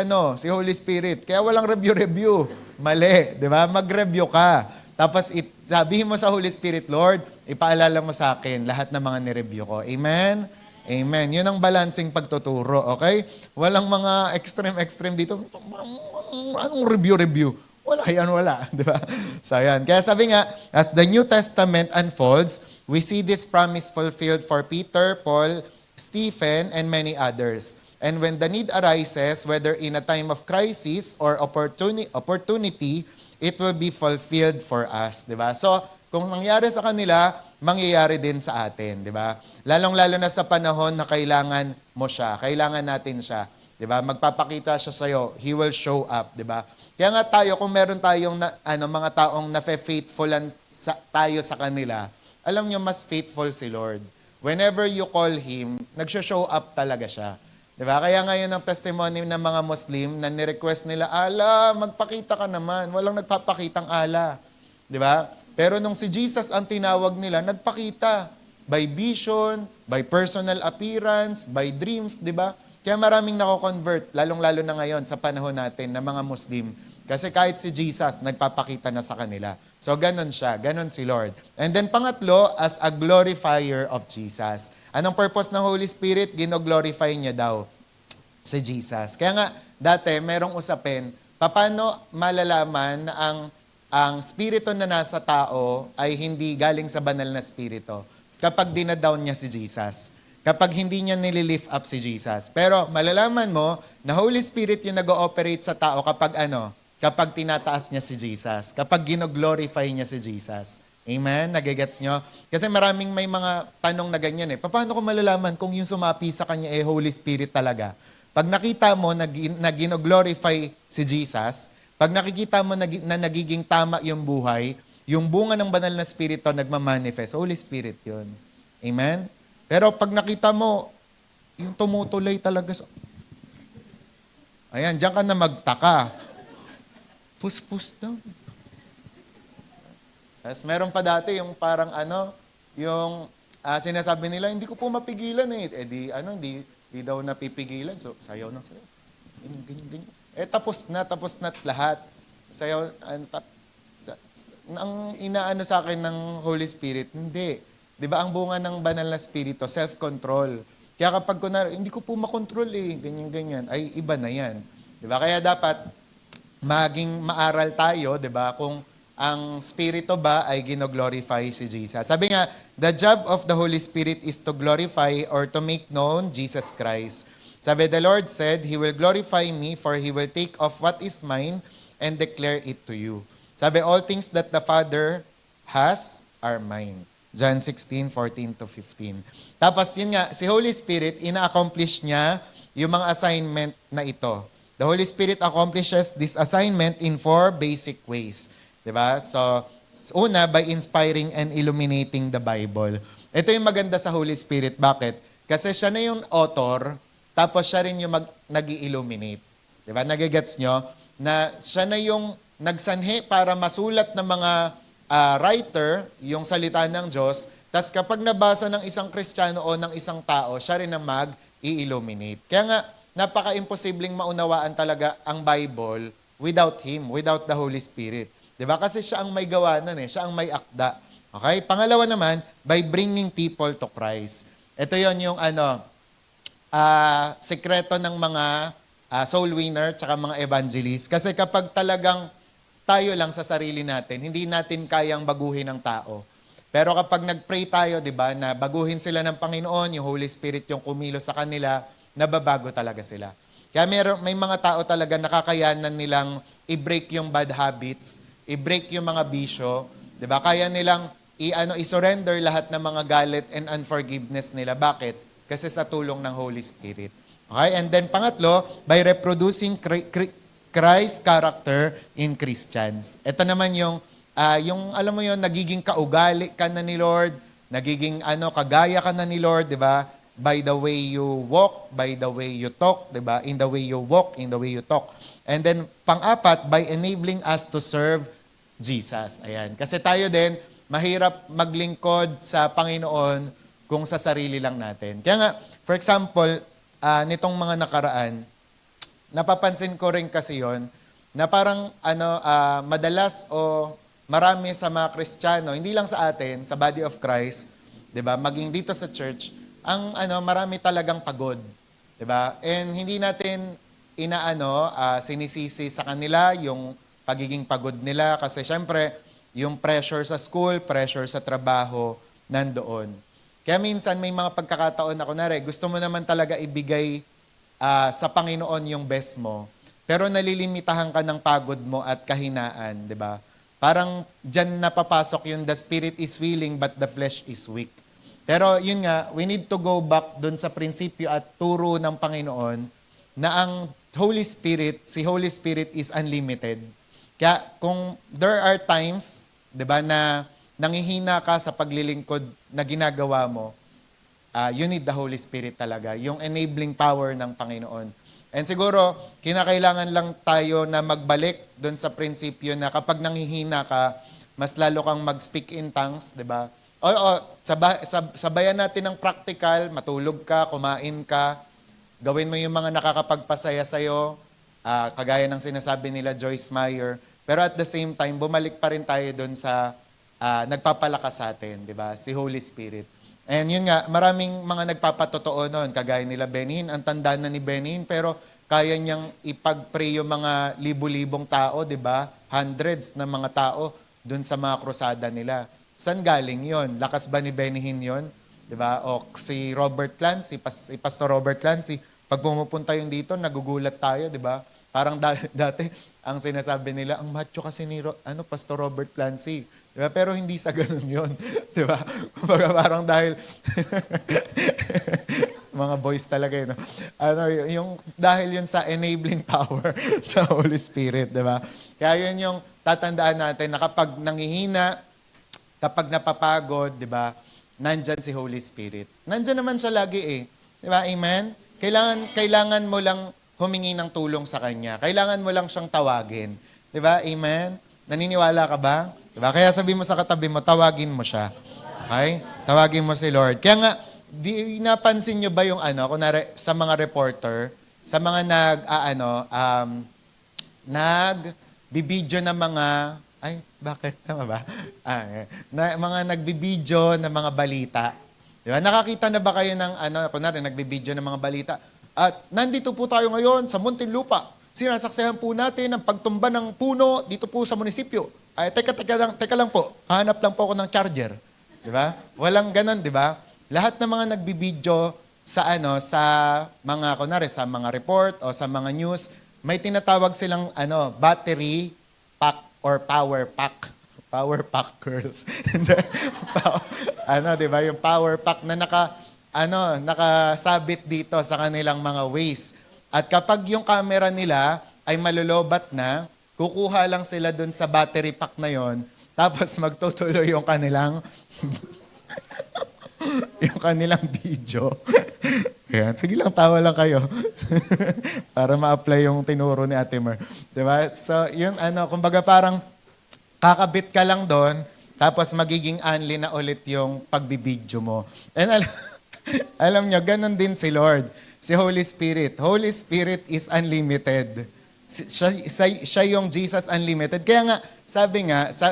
Holy Spirit. Kaya walang review. Mali. Di ba? Mag-review ka. Tapos sabihin mo sa Holy Spirit, Lord, ipaalala mo sa akin lahat ng mga nireview ko. Amen? Amen. Yun ang balancing pagtuturo. Okay? Walang mga extreme dito. Anong review? Wala. Di ba? So, yan. Kaya sabi nga, as the New Testament unfolds, we see this promise fulfilled for Peter, Paul, Stephen, and many others. And when the need arises, whether in a time of crisis or opportunity, it will be fulfilled for us. Diba? So, kung nangyari sa kanila, mangyayari din sa atin. Diba? Lalong-lalo na sa panahon na kailangan mo siya. Kailangan natin siya. Diba? Magpapakita siya sa'yo. He will show up. Diba? Kaya nga tayo, kung meron tayong mga taong na-faithfulan tayo sa kanila, alam nyo, mas faithful si Lord. Whenever you call Him, nag-show up talaga siya. Diba? Kaya ngayon ang testimony ng mga Muslim na ni-request nila, ala, magpakita ka naman. Walang nagpapakitang ala. Diba? Pero nung si Jesus ang tinawag nila, nagpakita. By vision, by personal appearance, by dreams, diba? Kaya maraming nako-convert, lalong-lalo na ngayon sa panahon natin ng mga Muslim. Kasi kahit si Jesus, nagpapakita na sa kanila. So, ganun siya. Ganun si Lord. And then, pangatlo, as a glorifier of Jesus. Anong purpose ng Holy Spirit? Gino-glorify niya daw si Jesus. Kaya nga, dati, merong usapin, paano malalaman na ang spirito na nasa tao ay hindi galing sa banal na spirito kapag dinadown niya si Jesus. Kapag hindi niya nililift up si Jesus. Pero malalaman mo na Holy Spirit yung nag-ooperate sa tao kapag kapag tinataas niya si Jesus. Kapag gino-glorify niya si Jesus. Amen? Nagigets nyo? Kasi maraming may mga tanong na ganyan eh. Paano ko malalaman kung yung sumapi sa kanya Holy Spirit talaga? Pag nakita mo na gino-glorify si Jesus, pag nakikita mo na nagiging tama yung buhay, yung bunga ng banal na spirito nagmamanifest, Holy Spirit yun. Amen? Pero pag nakita mo, yung tumutuloy talaga ayan, diyan ka na magtaka. Pus daw. Tapos meron pa dati yung parang yung sinasabi nila, hindi ko po mapigilan eh. Di daw napipigilan. So, sayaw ng sayaw. Ganyan. Tapos na lahat. Sayaw, ang inaano sa akin ng Holy Spirit, hindi. Di ba ang bunga ng banal na spirito, self-control. Kaya kapag hindi ko po makontrol eh, ganyan, ay iba na yan. Di ba? Kaya dapat maging maaral tayo, di ba? Kung ang spirito ba ay gino-glorify si Jesus. Sabi nga, the job of the Holy Spirit is to glorify or to make known Jesus Christ. Sabi, the Lord said, He will glorify me, for He will take off what is mine and declare it to you. Sabi, all things that the Father has are mine. John 16:14 to 15. Tapos yun nga, si Holy Spirit, ina-accomplish niya yung mga assignment na ito. The Holy Spirit accomplishes this assignment in 4 basic ways. Diba? So, una, by inspiring and illuminating the Bible. Ito yung maganda sa Holy Spirit. Bakit? Kasi siya na yung author, tapos siya rin yung nag-i-illuminate. Diba? Nagigets nyo? Na siya na yung nagsanhi para masulat ng mga writer, yung salita ng Diyos, tapos kapag nabasa ng isang Kristiyano o ng isang tao, siya rin ang mag-i-illuminate. Kaya nga, napaka-imposibleng maunawaan talaga ang Bible without Him, without the Holy Spirit. Diba? Kasi siya ang may gawa nun siya ang may akda. Okay? Pangalawa naman, by bringing people to Christ. Ito yon yung sekreto ng mga soul winner tsaka mga evangelist. Kasi kapag talagang tayo lang sa sarili natin, hindi natin kayang baguhin ang tao. Pero kapag nag-pray tayo, di ba, na baguhin sila ng Panginoon, yung Holy Spirit yung kumilos sa kanila, nababago talaga sila. Kaya may mga tao talaga nakakayanan nilang i-break yung bad habits, i-break yung mga bisyo, di ba? Kaya nilang i-surrender lahat ng mga galit and unforgiveness nila. Bakit? Kasi sa tulong ng Holy Spirit. Okay? And then pangatlo, by reproducing Christ's character in Christians. Ito naman yung alam mo yon, nagiging kaugali ka na ni Lord, nagiging kagaya ka na ni Lord, di ba? By the way you walk, by the way you talk, di ba? In the way you walk, in the way you talk. And then pang-apat, by enabling us to serve Jesus. Ayan. Kasi tayo din, mahirap maglingkod sa Panginoon kung sa sarili lang natin. Kaya nga, for example, nitong mga nakaraan, napapansin ko rin kasi yon na parang madalas o marami sa mga Kristiyano, hindi lang sa atin, sa body of Christ, 'di ba? Maging dito sa church, ang marami talagang pagod, 'di ba? And hindi natin sinisisi sa kanila yung pagiging pagod nila kasi syempre yung pressure sa school, pressure sa trabaho nandoon. Kaya minsan may mga pagkakataon na kunwari, gusto mo naman talaga ibigay sa Panginoon yung best mo, pero nalilimitahan ka ng pagod mo at kahinaan, di ba? Parang dyan napapasok yung the spirit is willing but the flesh is weak. Pero yun nga, we need to go back dun sa prinsipyo at turo ng Panginoon na ang si Holy Spirit is unlimited. Kaya kung there are times, di ba, na nangihina ka sa paglilingkod na ginagawa mo, you need the Holy Spirit talaga, yung enabling power ng Panginoon. And siguro, kinakailangan lang tayo na magbalik doon sa prinsipyo na kapag nanghihina ka, mas lalo kang mag-speak in tongues, di ba? Sabayan natin ng practical, matulog ka, kumain ka, gawin mo yung mga nakakapagpasaya sa'yo, kagaya ng sinasabi nila Joyce Meyer. Pero at the same time, bumalik pa rin tayo doon sa nagpapalakas sa atin, di ba? Si Holy Spirit. And yun nga, maraming mga nagpapatotoo noon, kagaya nila Benny Hinn, ang tanda na ni Benny Hinn, pero kaya niyang ipag-pray yung mga libu-libong tao, di ba? Hundreds na mga tao dun sa mga krusada nila. Saan galing yon? Lakas ba ni Benny Hinn yun? Di ba? O si Robert Clancy, si Pastor Robert Clancy, pag pumupunta yung dito, nagugulat tayo, di ba? Parang dati, ang sinasabi nila, ang macho kasi ni Pastor Robert Clancy. Diba? Pero hindi sa ganun yun. Diba? Kumbaga parang dahil, mga boys talaga yun. Yung, dahil yun sa enabling power sa Holy Spirit. Diba? Kaya yun yung tatandaan natin na kapag nangihina, kapag napapagod, diba, nandyan si Holy Spirit. Nandyan naman siya lagi eh. Diba? Amen? Kailangan mo lang humingi ng tulong sa Kanya. Kailangan mo lang siyang tawagin. Diba? Amen? Naniniwala ka ba? Diba? Kaya sabi mo sa katabi mo, tawagin mo siya. Okay? Tawagin mo si Lord. Kaya nga, napansin nyo ba yung kunwari, sa mga reporter, sa mga nagbibidyo ng mga, bakit? Tama ba? Mga nagbibidyo ng mga balita. Diba? Nakakita na ba kayo ng, kunwari, nagbibidyo ng mga balita? At nandito po tayo ngayon sa Muntinlupa. Sinasaksihan po natin ang pagtumba ng puno dito po sa munisipyo. Teka lang po. Hanap lang po ako ng charger. Di ba? Walang ganon, di ba? Lahat ng mga nagbibidyo sa mga kunwari sa mga report o sa mga news, may tinatawag silang battery pack or power pack. Power pack girls. Di ba? Yung power pack na nakasabit dito sa kanilang mga waist. At kapag yung camera nila ay malulobat na, kukuha lang sila dun sa battery pack na yon, tapos magtutuloy yung kanilang video. Ayan, sige lang, tawa lang kayo. Para ma-apply yung tinuro ni Ate Mer. Diba? So, yun, kumbaga parang kakabit ka lang doon, tapos magiging only na ulit yung pagbibidyo mo. And alam nyo, ganun din si Lord, si Holy Spirit. Holy Spirit is unlimited. Siya yung Jesus Unlimited. Kaya nga,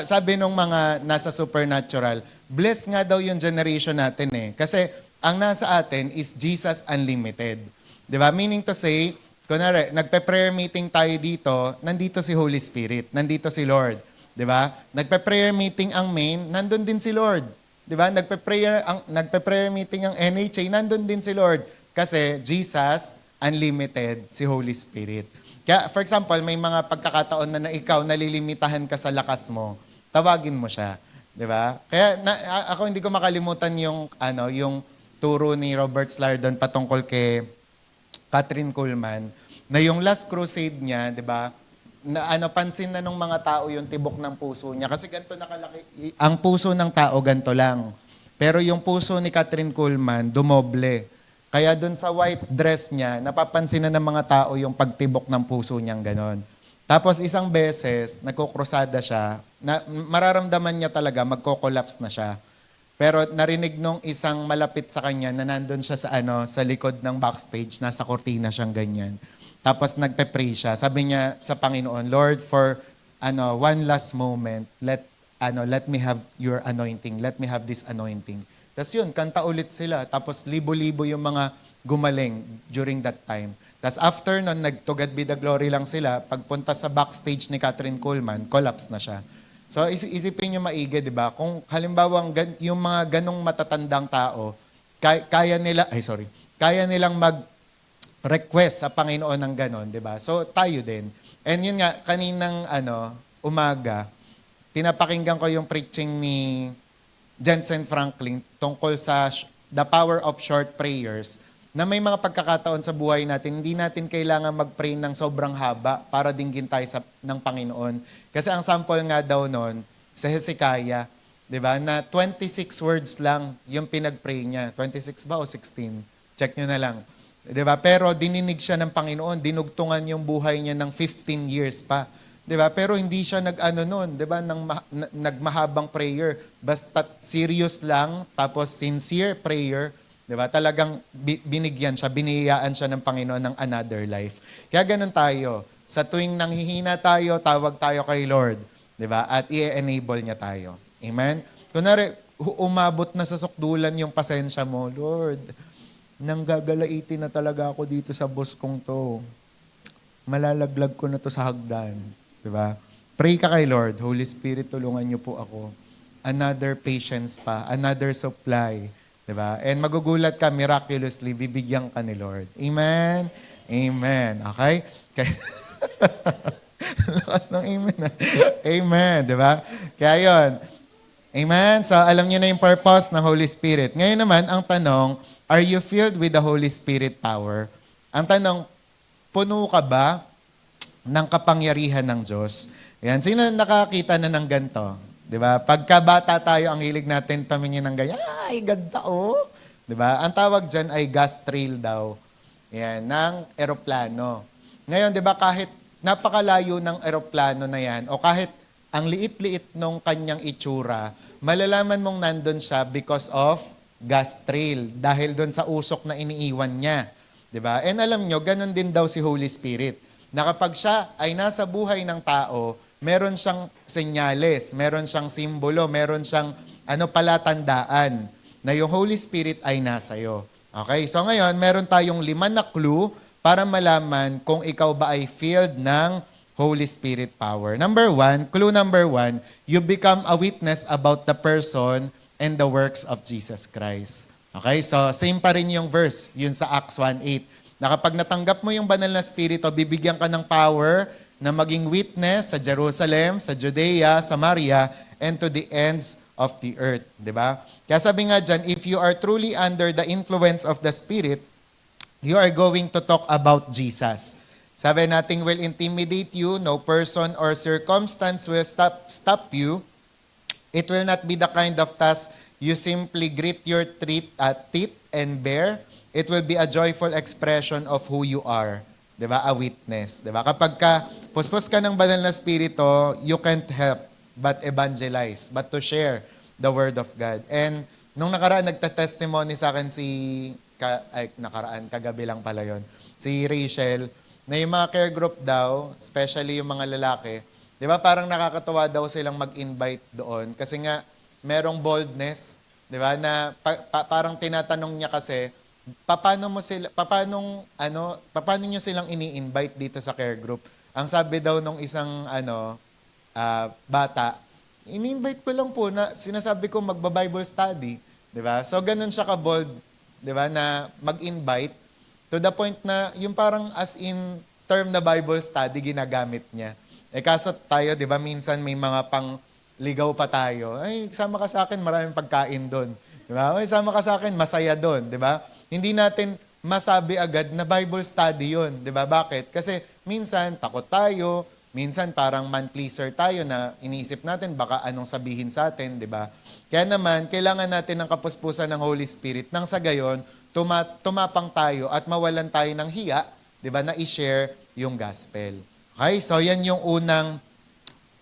sabi nung mga nasa supernatural, blessed nga daw yung generation natin eh. Kasi ang nasa atin is Jesus Unlimited. Di ba? Meaning to say, kunwari, nagpe-prayer meeting tayo dito, nandito si Holy Spirit, nandito si Lord. Di ba? Nagpe-prayer meeting ang main, nandun din si Lord. Di ba? Nagpe-prayer meeting ang NHA, nandun din si Lord. Kasi Jesus Unlimited, si Holy Spirit. Kaya, for example, may mga pagkakataon na ikaw nalilimitahan ka sa lakas mo, tawagin mo siya. Di ba? Kaya ako hindi ko makalimutan yung turo ni Robert Slardon patungkol kay Kathryn Kuhlman, na yung last crusade niya, di ba, pansin na nung mga tao yung tibok ng puso niya. Kasi ganito nakalaki, ang puso ng tao ganito lang. Pero yung puso ni Kathryn Kuhlman, dumoble. Kaya doon sa white dress niya, napapansin na ng mga tao yung pagtibok ng puso niyang ganon. Tapos isang beses, nagkukrusada siya, mararamdaman niya talaga, magko-collapse na siya. Pero narinig nung isang malapit sa kanya na nandun siya sa likod ng backstage, nasa kortina siyang ganyan. Tapos nagpe-pray siya. Sabi niya sa Panginoon, Lord, for one last moment, let me have your anointing. Let me have this anointing. Tapos yun, kanta ulit sila. Tapos libo-libo yung mga gumaling during that time. Tapos after nun, to God be the glory lang sila. Pagpunta sa backstage ni Kathryn Kuhlman, collapse na siya. So isipin nyo maigi, di ba? Kung halimbawa yung mga ganong matatandang tao, kaya nilang mag-request sa Panginoon ng ganon, di ba? So tayo din. And yun nga, kaninang umaga, pinapakinggan ko yung preaching ni Jensen Franklin tungkol sa the power of short prayers, na may mga pagkakataon sa buhay natin, hindi natin kailangan mag-pray ng sobrang haba para dinggin tayo ng Panginoon. Kasi ang sample nga daw nun, sa Hezekiah, di ba, na 26 words lang yung pinag-pray niya. 26 ba o 16? Check nyo na lang. Di ba? Pero dininig siya ng Panginoon, dinugtungan yung buhay niya ng 15 years pa. Diba? Pero hindi siya noon, 'di ba? Nagmahabang prayer. Basta serious lang, tapos sincere prayer, 'di ba? Talagang binigyan siya, biniyayaan siya ng Panginoon ng another life. Kaya ganun tayo. Sa tuwing nanghihina tayo, tawag tayo kay Lord, 'di ba? At i-enable niya tayo. Amen. Kunwari, umabot na sa sukdulan yung pasensya mo, Lord, nanggagalaitin na talaga ako dito sa boss kong 'to. Malalaglag ko na 'to sa hagdan. Diba? Pray ka kay Lord, Holy Spirit, tulungan niyo po ako. Another patience pa, another supply. Diba? And magugulat ka, miraculously, bibigyan ka ni Lord. Amen? Amen. Okay? Lakas ng amen. Amen. Diba? Kaya yun. Amen? So, alam niyo na yung purpose ng Holy Spirit. Ngayon naman, ang tanong, are you filled with the Holy Spirit power? Ang tanong, puno ka ba ng kapangyarihan ng Diyos? Yan. Sino nakakita na ng ganito? Diba? Pagkabata tayo, ang hilig natin pamingin ng ganyan. Ay, ganda oh! Diba? Ang tawag dyan ay gas trail daw. Yan, ng eroplano. Ngayon, diba, kahit napakalayo ng eroplano na yan, o kahit ang liit-liit nung kanyang itsura, malalaman mong nandun siya because of gas trail. Dahil doon sa usok na iniiwan niya. Diba? And alam nyo, ganun din daw si Holy Spirit. Na kapag siya ay nasa buhay ng tao, meron siyang senyales, meron siyang simbolo, meron siyang palatandaan na yung Holy Spirit ay nasa iyo. Okay? So ngayon, meron tayong 5 na clue para malaman kung ikaw ba ay filled ng Holy Spirit power. Clue number 1, you become a witness about the person and the works of Jesus Christ. Okay, so same pa rin yung verse, yun sa Acts 1:8. Na kapag natanggap mo yung banal na Espiritu, bibigyan ka ng power na maging witness sa Jerusalem, sa Judea, Samaria, and to the ends of the earth. Di ba? Kaya sabi nga dyan, if you are truly under the influence of the Spirit, you are going to talk about Jesus. Sabi, nothing will intimidate you, no person or circumstance will stop you. It will not be the kind of task you simply grit your teeth and bear. It will be a joyful expression of who you are. Diba? A witness. Diba? Kapag puspos ka ng banal na Espiritu, you can't help but evangelize, but to share the Word of God. And nung nakaraan, nagta-testimony sa akin kagabi lang pala yon, si Rachel, na yung mga care group daw, especially yung mga lalaki, di ba parang nakakatuwa daw silang mag-invite doon kasi nga merong boldness, di ba, na parang tinatanong niya kasi, paano niyo silang ini-invite dito sa care group? Ang sabi daw nung isang bata, ini-invite ko lang po na sinasabi ko magba-Bible study, di ba? So ganun siya ka-bold, di ba, na mag-invite to the point na yung parang as in term na Bible study ginagamit niya. Kaso tayo, di ba, minsan may mga ligaw pa tayo. Ay, sama ka sa akin, maraming pagkain doon. Di ba? Ay, sama ka sa akin, masaya doon. Di ba? Hindi natin masabi agad na Bible study yun. Di ba? Bakit? Kasi minsan, takot tayo. Minsan, parang man-pleaser tayo na iniisip natin, baka anong sabihin sa atin. Di ba? Kaya naman, kailangan natin ng kapuspusan ng Holy Spirit nang sa gayon, tumapang tayo at mawalan tayo ng hiya, di ba, na i-share yung gospel. Okay? So, yan yung unang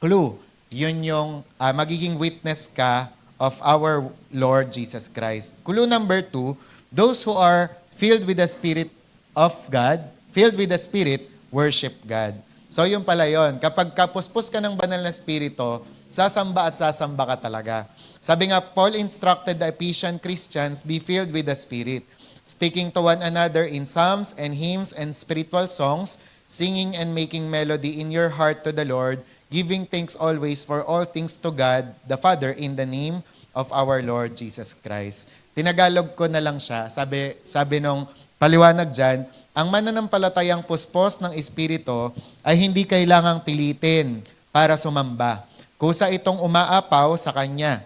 clue. Yun yung magiging witness ka of our Lord Jesus Christ. Clue number 2, those who are filled with the Spirit of God, filled with the Spirit, worship God. So yun pala yun. Kapag kapuspos ka ng banal na Espiritu, sasamba at sasamba ka talaga. Sabi nga, Paul instructed the Ephesian Christians, be filled with the Spirit, speaking to one another in psalms and hymns and spiritual songs, singing and making melody in your heart to the Lord, giving thanks always for all things to God, the Father, in the name of our Lord Jesus Christ. Tinagalog ko na lang siya. Sabi nung paliwanag dyan, ang mananampalatayang puspos ng Espiritu ay hindi kailangang pilitin para sumamba. Kusa itong umaapaw sa Kanya.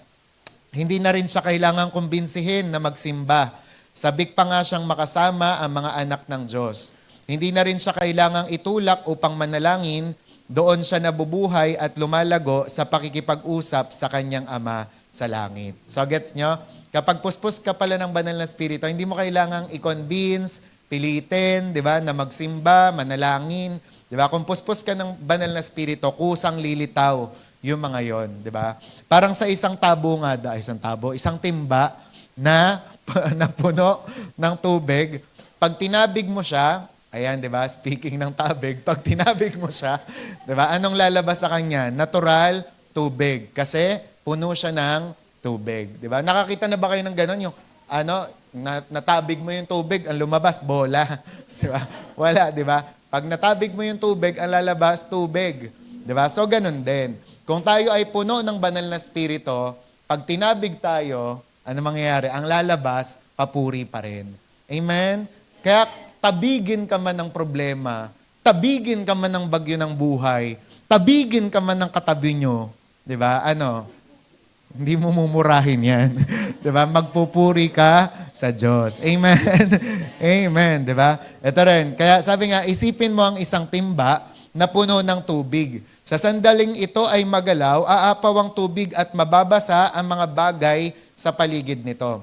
Hindi na rin siya kailangang kumbinsihin na magsimba. Sabik pa nga siyang makasama ang mga anak ng Diyos. Hindi na rin siya kailangang itulak upang manalangin. Doon siya nabubuhay at lumalago sa pakikipag-usap sa Kanyang Ama sa langit. So gets nyo? Kapag puspos ka pala ng banal na Espiritu, hindi mo kailangang i-convince, pilitin, di ba, na magsimba, manalangin. Di ba? Kung puspos ka ng banal na Espiritu, kusang lilitaw yung mga yon, di ba? Parang sa isang isang timba na puno ng tubig, pag tinabig mo siya, ayan, di ba? Speaking ng tabig, pag tinabig mo siya, di ba? Anong lalabas sa kanya? Natural tubig. Kasi puno siya ng tubig. Di ba? Nakakita na ba kayo ng gano'n? Yung, natabig mo yung tubig, ang lumabas, bola. Di ba? Wala, di ba? Pag natabig mo yung tubig, ang lalabas, tubig. Di ba? So, ganun din. Kung tayo ay puno ng banal na Espiritu, pag tinabig tayo, ano mangyayari? Ang lalabas, papuri pa rin. Amen? Kaya, tabigin ka man ng problema, tabigin ka man ng bagyo ng buhay, tabigin ka man ng katabi nyo, di ba? Hindi mo mumurahin yan. Di ba? Magpupuri ka sa Diyos. Amen? Amen. Di ba? Ito rin. Kaya sabi nga, isipin mo ang isang timba na puno ng tubig. Sa sandaling ito ay magalaw, aapaw ang tubig at mababasa ang mga bagay sa paligid nito.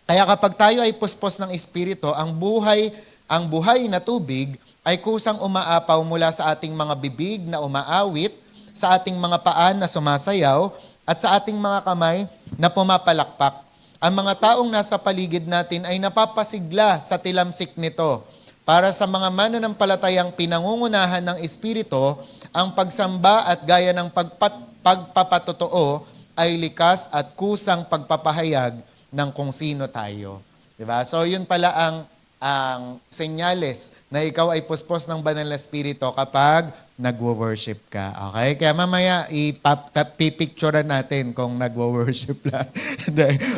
Kaya kapag tayo ay puspos ng Espiritu, ang buhay na tubig ay kusang umaapaw mula sa ating mga bibig na umaawit, sa ating mga paan na sumasayaw, at sa ating mga kamay na pumapalakpak. Ang mga taong nasa paligid natin ay napapasigla sa tilamsik nito. Para sa mga mananampalatayang pinangungunahan ng Espiritu, ang pagsamba at gaya ng pagpapatotoo ay likas at kusang pagpapahayag ng kung sino tayo. Diba? So yun pala ang senyales na ikaw ay puspos ng banal na Espiritu kapag nagwo-worship ka. Okay? Kaya mamaya, ipipicturean natin kung nagwo-worship lahat.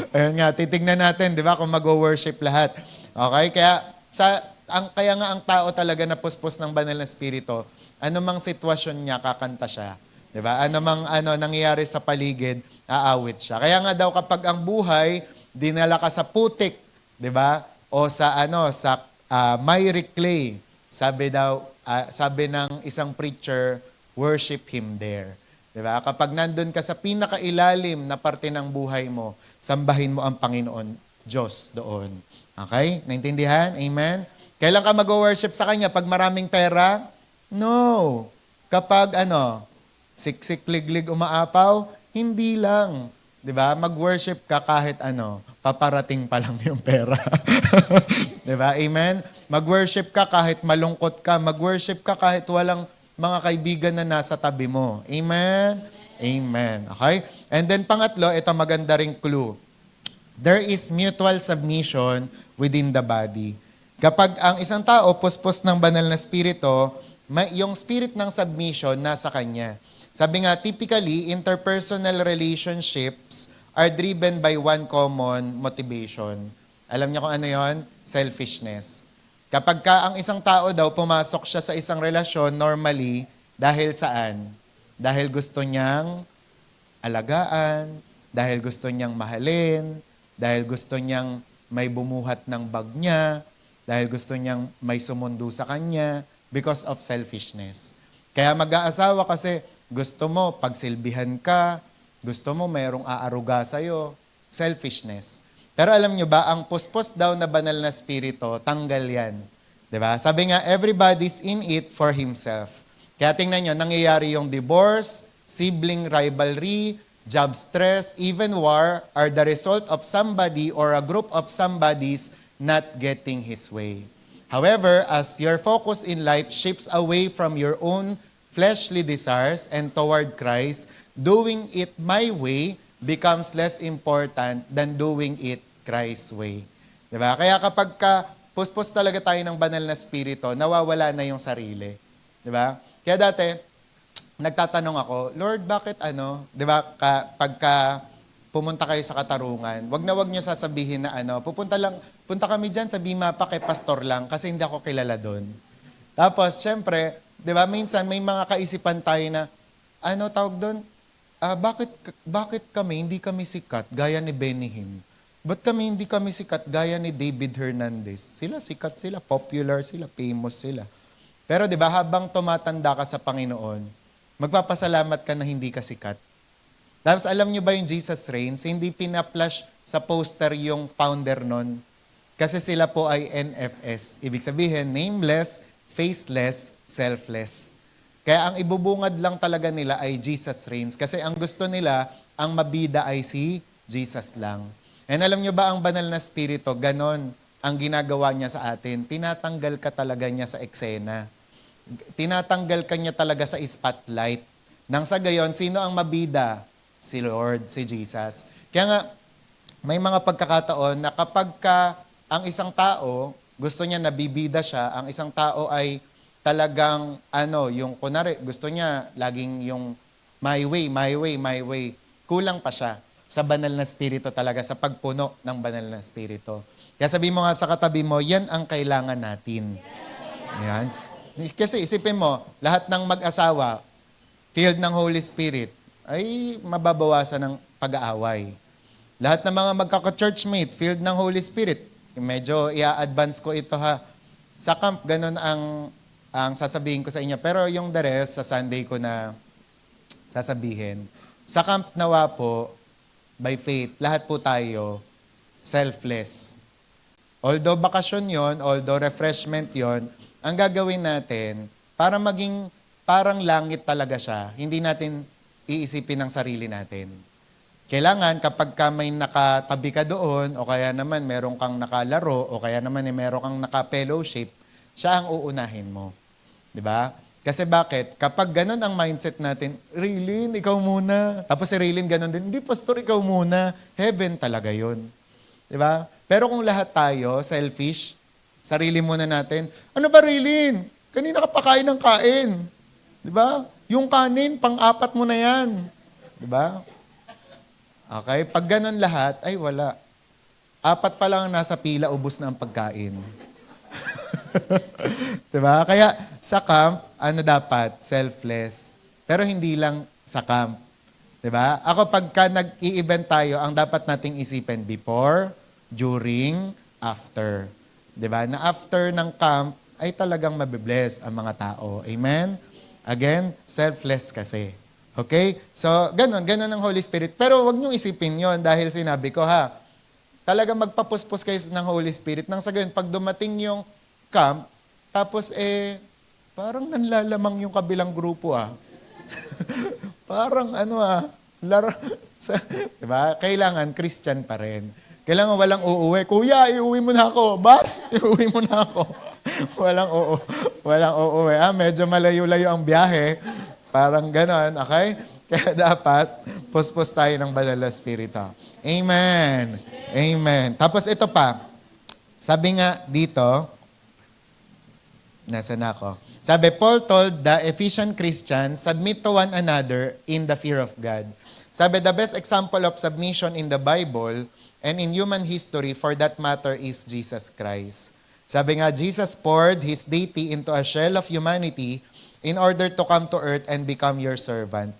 Ayun nga, titignan natin, di ba, kung magwo-worship lahat. Okay? Kaya nga ang tao talaga na puspos ng banal na spirito, anumang sitwasyon niya, kakanta siya. Di ba? Anumang nangyayari sa paligid, aawit siya. Kaya nga daw kapag ang buhay, dinala ka sa putik, di ba? O sa miry clay, sabi ng isang preacher, worship Him there. Diba? Kapag nandun ka sa pinakailalim na parte ng buhay mo, sambahin mo ang Panginoon Diyos doon. Okay? Naintindihan? Amen? Kailan ka mag-worship sa Kanya? Pag maraming pera? No. Kapag siksik, liglig, umaapaw? Hindi lang. Diba? Mag-worship ka kahit paparating pa lang yung pera. Diba? Amen? Mag-worship ka kahit malungkot ka. Mag-worship ka kahit walang mga kaibigan na nasa tabi mo. Amen? Amen. Okay? And then pangatlo, ito maganda ring clue. There is mutual submission within the body. Kapag ang isang tao puspos ng banal na spirito, yung spirit ng submission nasa kanya. Sabi nga, typically, interpersonal relationships are driven by one common motivation. Alam niyo kung ano yon? Selfishness. Kapag ang isang tao daw pumasok siya sa isang relasyon, normally, dahil saan? Dahil gusto niyang alagaan, dahil gusto niyang mahalin, dahil gusto niyang may bumuhat ng bag niya, dahil gusto niyang may sumundo sa kanya, because of selfishness. Kaya mag-aasawa kasi gusto mo pagsilbihan ka, gusto mo mayroong aaruga sa'yo, selfishness. Pero alam nyo ba, ang puspos daw na banal na spirito, tanggal yan. Diba? Sabi nga, everybody's in it for himself. Kaya tingnan nyo, nangyayari yung divorce, sibling rivalry, job stress, even war are the result of somebody or a group of somebodies not getting his way. However, as your focus in life shifts away from your own fleshly desires and toward Christ, doing it my way becomes less important than doing it Christ's way. Diba? Kaya kapag puspos talaga tayo ng banal na spirito, nawawala na yung sarili. Diba? Kaya dati, nagtatanong ako, Lord, bakit diba, pagka pumunta kayo sa katarungan, wag niyo sasabihin na punta kami dyan sa Bimapa kay pastor lang kasi hindi ako kilala doon. Tapos, syempre, diba, minsan may mga kaisipan tayo na, tawag doon, bakit hindi kami sikat gaya ni Benny Hinn? Ba't hindi kami sikat gaya ni David Hernandez? Sila sikat sila, popular sila, famous sila. Pero diba, habang tumatanda ka sa Panginoon, magpapasalamat ka na hindi ka sikat. Tapos alam nyo ba yung Jesus Reigns, hindi pinaplash sa poster yung founder nun. Kasi sila po ay NFS. Ibig sabihin, nameless, faceless, selfless. Kaya ang ibubungad lang talaga nila ay Jesus Reigns. Kasi ang gusto nila, ang mabida ay si Jesus lang. And alam nyo ba ang banal na spirito, ganon ang ginagawa niya sa atin. Tinatanggal ka talaga niya sa eksena. Tinatanggal ka niya talaga sa spotlight. Nang sa gayon, sino ang mabida? Si Lord, si Jesus. Kaya nga, may mga pagkakataon na kapag ang isang tao, gusto niya nabibida siya, ang isang tao ay talagang, yung kunwari, gusto niya laging yung my way, my way, my way. Kulang pa siya sa banal na spirito talaga, sa pagpuno ng banal na spirito. Kaya sabi mo nga sa katabi mo, yan ang kailangan natin. Yan. Kasi isipin mo, lahat ng mag-asawa, filled ng Holy Spirit, ay mababawasan ng pag-aaway. Lahat ng mga magkaka-churchmate, filled ng Holy Spirit, medyo i-advance ko ito ha. Sa camp, ganun ang sasabihin ko sa inyo. Pero yung the rest, sa Sunday ko na sasabihin. Sa camp nawa po, by faith, lahat po tayo selfless. Although bakasyon yon, although refreshment yon, ang gagawin natin, para maging parang langit talaga siya, hindi natin iisipin ang sarili natin. Kailangan kapag may nakatabi ka doon, o kaya naman meron kang nakalaro, o kaya naman meron kang naka-fellowship, siya ang uunahin mo. Diba? Kasi bakit? Kapag ganun ang mindset natin, Raylene, ikaw muna. Tapos si Raylene ganun din, hindi, pastor, ikaw muna. Heaven talaga yun. Diba? Pero kung lahat tayo, selfish, sarili muna natin, ano ba Raylene? Kanina ka pa kain ng kain. Di ba? Yung kanin, pang-apat mo na yan. Di ba? Okay? Pag ganun lahat, ay wala. Apat pa lang nasa pila, ubos na ang pagkain. Diba? Kaya sa camp, ano dapat? Selfless. Pero hindi lang sa camp. Diba? Ako pagka nag-i-event tayo, ang dapat nating isipin before, during, after. Diba? Na after ng camp, ay talagang mabibless ang mga tao. Amen? Again, selfless kasi. Okay? So, ganun ang Holy Spirit. Pero wag niyong isipin yon dahil sinabi ko ha, talagang magpapuspos kayo ng Holy Spirit nang sa ganun, pag dumating yung camp, tapos parang nanlalamang yung kabilang grupo parang diba? Kailangan Christian pa rin. Kailangan walang uuwi. Kuya, iuwi mo na ako. Bas, iuwi mo na ako. Walang uuwi. Medyo malayo-layo ang biyahe. Parang ganon, okay? Kaya dapat, puspos tayo ng Banal na Espiritu. Amen. Amen. Tapos ito pa. Sabi nga dito, nasaan ako? Sabi, Paul told the Ephesian Christians, submit to one another in the fear of God. Sabi, the best example of submission in the Bible and in human history for that matter is Jesus Christ. Sabi nga, Jesus poured His deity into a shell of humanity in order to come to earth and become your servant.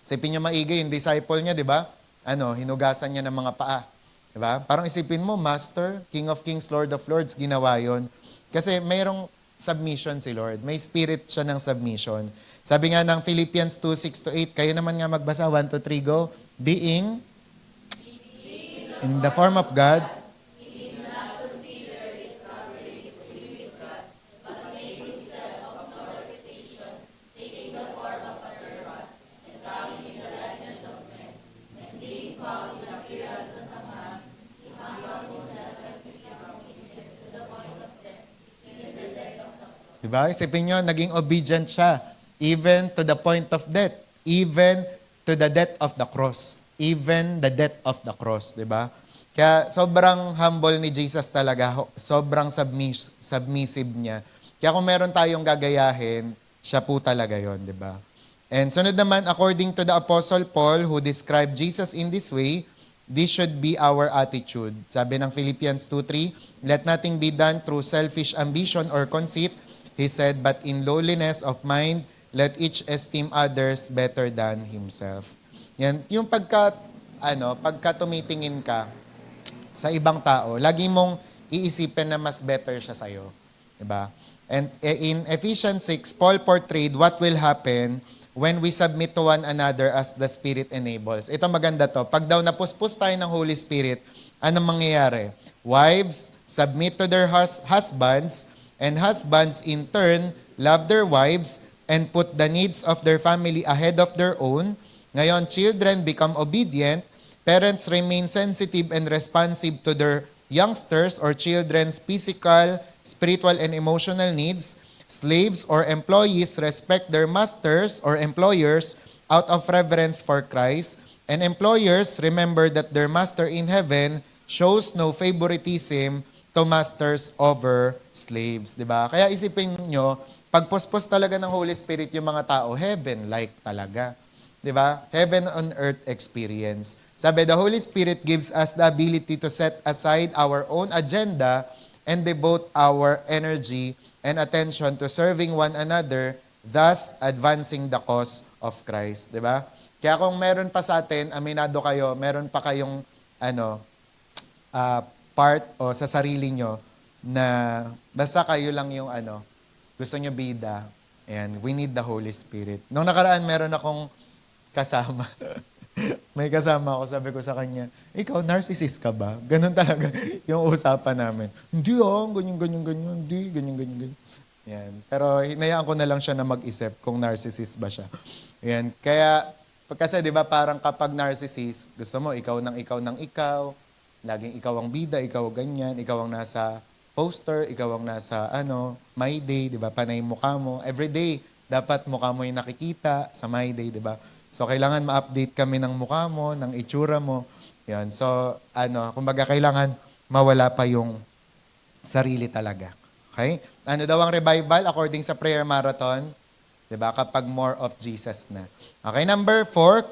Isipin niyo maigi, yung disciple niya, di ba? Hinugasan niya ng mga paa. Di ba? Parang isipin mo, Master, King of Kings, Lord of Lords, ginawa yon. Kasi mayroong submission si Lord. May spirit siya ng submission. Sabi nga ng Philippians 2:6-8, kayo naman nga magbasa, 1, 2, 3, go. Being in the form of God, diba? Isipin nyo, naging obedient siya. Even to the point of death. Even to the death of the cross. Even the death of the cross. Diba? Kaya sobrang humble ni Jesus talaga. Sobrang submissive niya. Kaya kung meron tayong gagayahin, siya po talaga yon, diba? And sunod naman, according to the Apostle Paul, who described Jesus in this way, this should be our attitude. Sabi ng Philippians 2:3, let nothing be done through selfish ambition or conceit. He said, but in lowliness of mind, let each esteem others better than himself. Yan, yung pagka tumitingin ka sa ibang tao, lagi mong iisipin na mas better siya sa'yo. Diba? And in Ephesians 6, Paul portrayed what will happen when we submit to one another as the Spirit enables. Ito maganda to. Pag daw napuspos tayo ng Holy Spirit, anong mangyayari? Wives, submit to their husbands, and husbands in turn love their wives and put the needs of their family ahead of their own. Ngayon, children become obedient. Parents remain sensitive and responsive to their youngsters or children's physical, spiritual, and emotional needs. Slaves or employees respect their masters or employers out of reverence for Christ. And employers remember that their master in heaven shows no favoritism to masters over slaves, di ba? Kaya isipin nyo, pagpuspos talaga ng Holy Spirit yung mga tao, heaven-like talaga. Di ba? Heaven on earth experience. Sabi, the Holy Spirit gives us the ability to set aside our own agenda and devote our energy and attention to serving one another, thus advancing the cause of Christ. Di ba? Kaya kung meron pa sa atin, aminado kayo, meron pa kayong part o sa sarili nyo na basta kayo lang yung gusto nyo bida. And we need the Holy Spirit. Nung nakaraan, meron akong kasama. May kasama ako, sabi ko sa kanya, ikaw, narcissist ka ba? Ganun talaga yung usapan namin. Hindi ganyan. Hindi, ganyan. Yan. Pero hinayaan ko na lang siya na mag-isip kung narcissist ba siya. Yan. Kaya, kasi di ba parang kapag narcissist, gusto mo ikaw ng ikaw, laging ikaw ang bida, ikaw ganyan, ikaw ang nasa poster, ikaw ang nasa My Day, di ba? Panay mukha mo. Every day, dapat mukha mo yung nakikita sa My Day, di ba? So, kailangan ma-update kami ng mukha mo, ng itsura mo. Yan. So, kumbaga kailangan mawala pa yung sarili talaga. Okay? Ano daw ang revival according sa prayer marathon? 'Di ba? Kapag more of Jesus na. Okay,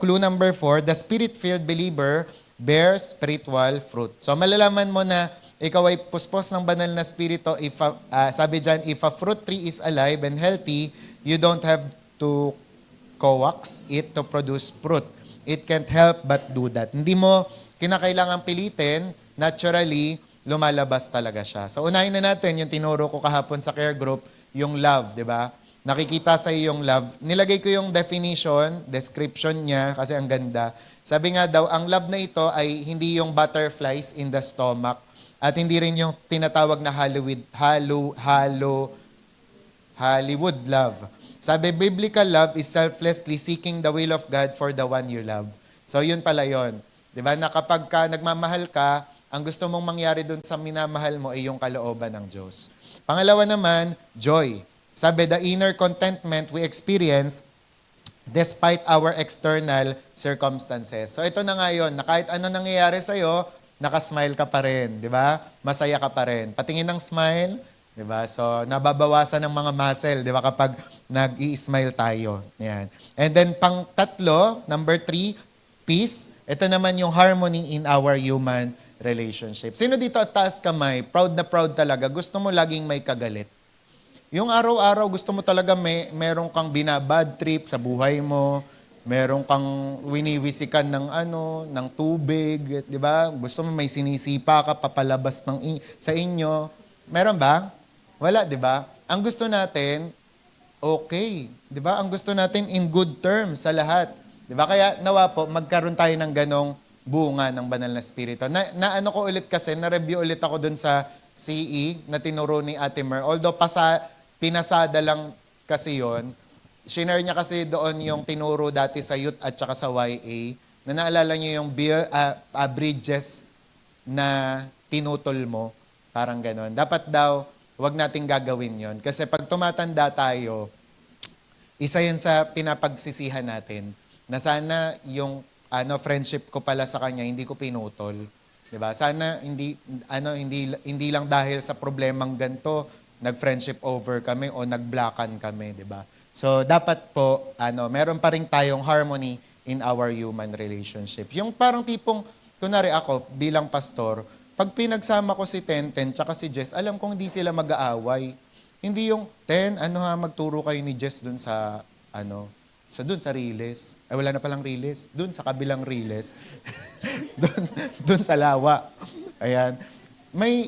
clue number 4, the spirit-filled believer bears spiritual fruit. So malalaman mo na ikaw ay puspos ng banal na spirito if sabi diyan, if a fruit tree is alive and healthy, you don't have to coax it to produce fruit. It can't help but do that. Hindi mo kinakailangang pilitin, naturally, lumalabas talaga siya. So unahin na natin yung tinuro ko kahapon sa care group, yung love, di ba? Nakikita sa iyo yung love. Nilagay ko yung description niya kasi ang ganda. Sabi nga daw, ang love na ito ay hindi yung butterflies in the stomach at hindi rin yung tinatawag na Hollywood love. Sabi, biblical love is selflessly seeking the will of God for the one you love. So yun pala yun. Diba? Na kapag ka nagmamahal ka, ang gusto mong mangyari dun sa minamahal mo ay yung kalooban ng Diyos. Pangalawa naman, joy. Sabi, the inner contentment we experience despite our external circumstances. So ito na nga yun, na kahit ano nangyayari sa'yo, nakasmile ka pa rin. Diba? Masaya ka pa rin. Patingin ng smile, diba? So, nababawasan ng mga muscle, diba? Kapag nag-i-smile tayo. Yan. And then, pang-tatlo, number 3, peace. Ito naman yung harmony in our human relationship. Sino dito taas kamay? Proud na proud talaga. Gusto mo laging may kagalit. Yung araw-araw, gusto mo talaga meron kang binabad trip sa buhay mo, meron kang winiwisikan ng tubig, di ba? Gusto mo may sinisipa ka papalabas sa inyo. Meron ba? Wala, di ba? Ang gusto natin, okay. Di ba? Ang gusto natin in good terms sa lahat. Di ba? Kaya nawa po, magkaroon tayo ng ganong bunga ng banal na spirito. Ano ko ulit kasi, na-review ulit ako dun sa CE na tinuro ni Ate Mer. Although pinasada lang kasi yon, shinare niya kasi doon yung tinuro dati sa youth at saka sa YA, na naalala niyo yung bridges na tinutol mo. Parang ganon. Dapat daw, wag nating gagawin yon. Kasi pag tumatanda tayo, isa yun sa pinapagsisihan natin, na sana yung friendship ko pala sa kanya, hindi ko pinutol. 'Di ba? Sana hindi lang dahil sa problemang ganto, nag-friendship over kami o nag-blockan kami, 'di ba? So dapat po meron pa rin tayong harmony in our human relationship. Yung parang tipong kunwari ako bilang pastor, pag pinagsama ko si Ten tsaka si Jess, alam kong hindi sila mag-aaway. Hindi yung magturo kayo ni Jess dun sa dun sa Riles. Wala na palang Riles. Dun sa kabilang Riles. dun sa Lawa. Ayan. May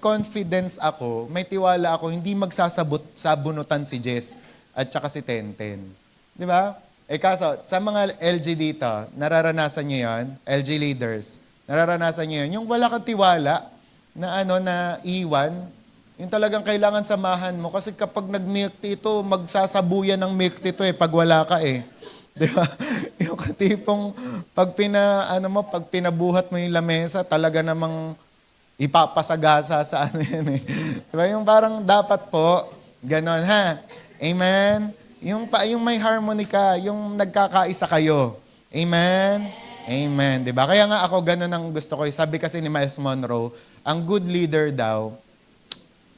confidence ako, may tiwala ako, hindi sabunutan si Jess at saka si Tenten. Di ba? Kaso, sa mga LG dito, nararanasan nyo yan, LG leaders, nararanasan nyo yan, yung wala kang tiwala na iwan, yung talagang kailangan samahan mo. Kasi kapag nag-milk tea ito, magsasabuyan ng milk tea ito pag wala ka Di ba? Yung tipong pag pinabuhat mo yung lamesa, talaga namang ipapasagasa sa yan Di ba? Yung parang dapat po, ganon ha. Amen? Yung may harmony ka, yung nagkakaisa kayo. Amen? Amen. Di ba? Kaya nga ako ganon ang gusto ko. Sabi kasi ni Miles Monroe, ang good leader daw,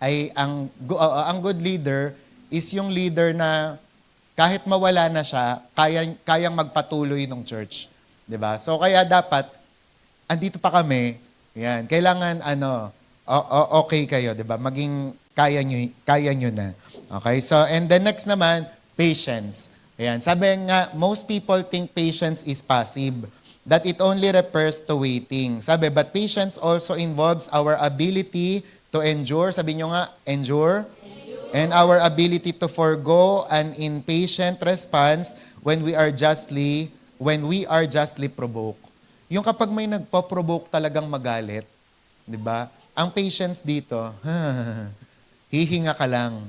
ang good leader is yung leader na kahit mawala na siya, kayang magpatuloy ng church. 'Di ba? So kaya dapat andito pa kami. Yan, kailangan okay kayo, 'di ba? Maging kaya nyo na. Okay? So and the next naman, patience. Ayan, sabi nga most people think patience is passive, that it only refers to waiting. Sabi, but patience also involves our ability to endure, sabi nyo nga, endure. And our ability to forgo an impatient response when we are justly provoked. Yung kapag may nagpo-provoke talagang magalit, di ba? Ang patience dito, hihinga ka lang.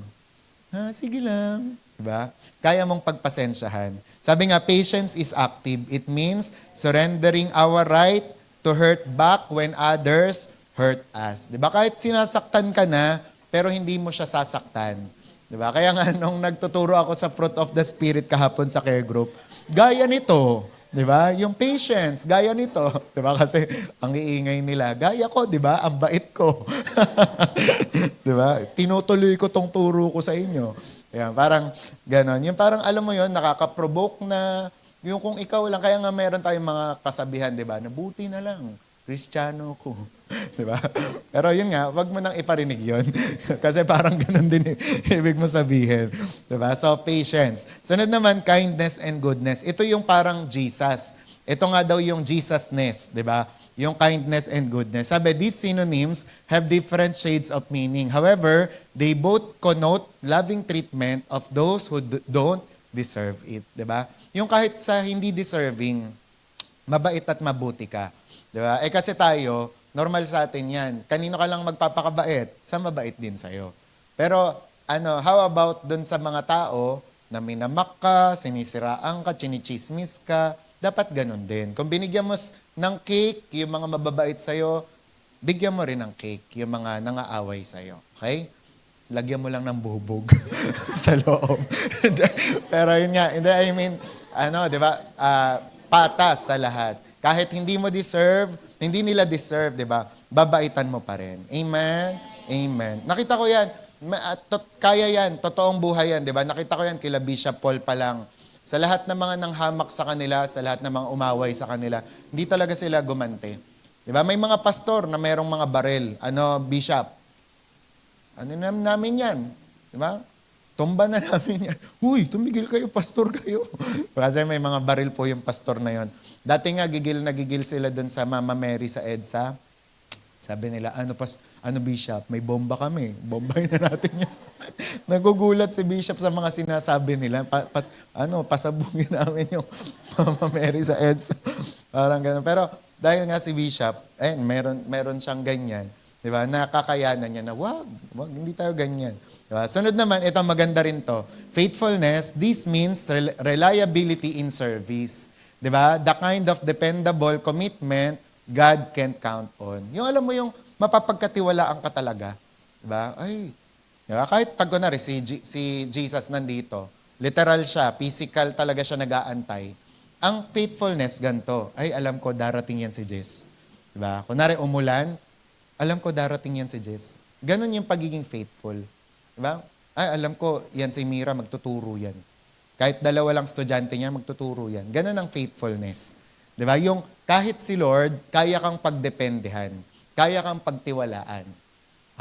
Sige lang. Di ba? Kaya mong pagpasensyahan. Sabi nga, patience is active. It means surrendering our right to hurt back when others hurt us. 'Di ba? Kahit sinasaktan ka na, pero hindi mo siya sasaktan. 'Di ba? Kaya nga nung nagtuturo ako sa fruit of the spirit kahapon sa care group, gaya nito, 'di ba? Yung patience, gaya nito, 'di ba? Kasi ang iingay nila, gaya ko, 'di ba? Ang bait ko. 'Di ba? Tinutuloy ko tong turo ko sa inyo. Ayan, parang ganon. Yung parang alam mo yon nakaka-provoke na yung kung ikaw lang. Kaya nga meron tayong mga kasabihan, di ba? Nabuti na lang, Kristiyano ko. Di ba? Pero yun nga, wag mo nang iparinig yun. Kasi parang ganon din ibig mo sabihin. Di ba? So, patience. Sunod naman, kindness and goodness. Ito yung parang Jesus. Ito nga daw yung Jesusness, di ba? Yung kindness and goodness. Sabi, these synonyms have different shades of meaning. However, they both connote loving treatment of those who don't deserve it. Di ba? Yung kahit sa hindi deserving, mabait at mabuti ka. Di ba? Eh kasi tayo, normal sa atin yan. Kanino ka lang magpapakabait, sa mabait din sa'yo. Pero, how about dun sa mga tao na minamak ka, sinisiraan ka, chinichismis ka, dapat ganun din. Kung binigyan mo ng cake, yung mga mababait sa'yo, bigyan mo rin ng cake, yung mga nangaaway sa'yo. Okay? Lagyan mo lang ng buhubog sa loob. Pero yun nga, I mean, di ba, patas sa lahat. Kahit hindi mo deserve, hindi nila deserve, di ba? Babaitan mo pa rin. Amen? Amen. Nakita ko yan. Kaya yan. Totoong buhay yan, di ba? Nakita ko yan kila Bishop Paul pa lang. Sa lahat ng mga nanghamak sa kanila, sa lahat ng mga umaway sa kanila, hindi talaga sila gumante. Di ba? May mga pastor na mayroong mga baril. Bishop? Namin yan? Di ba? Tumba na namin yan. Uy, tumigil kayo, pastor kayo. Kasi may mga baril po yung pastor na yon. Dati nga, gigil na gigil sila dun sa Mama Mary sa EDSA. Sabi nila, Bishop, may bomba kami. Bombay na natin yan. Nagugulat si Bishop sa mga sinasabi nila. Pasabungin namin yung Mama Mary sa EDSA. Parang gano'n. Pero dahil nga si Bishop, meron siyang ganyan. Diba? Nakakayanan niya na, wag, hindi tayo ganyan. Diba? Sunod naman, ito maganda rin to. Faithfulness, this means reliability in service. Diba? The kind of dependable commitment God can count on. Yung alam mo yung mapapagkatiwalaan ka talaga. Diba? Diba? Kahit pag kunwari si Jesus nandito, literal siya, physical talaga siya nag-aantay. Ang faithfulness ganito, alam ko darating yan si Jesus. Diba? Kunwari umulan, alam ko darating yan si Jess. Ganon yung pagiging faithful. Diba? Alam ko yan si Mira, magtuturo yan. Kahit dalawa lang estudyante niya, magtuturo yan. Ganon ang faithfulness. Diba? Yung kahit si Lord, kaya kang pagdependehan. Kaya kang pagtiwalaan.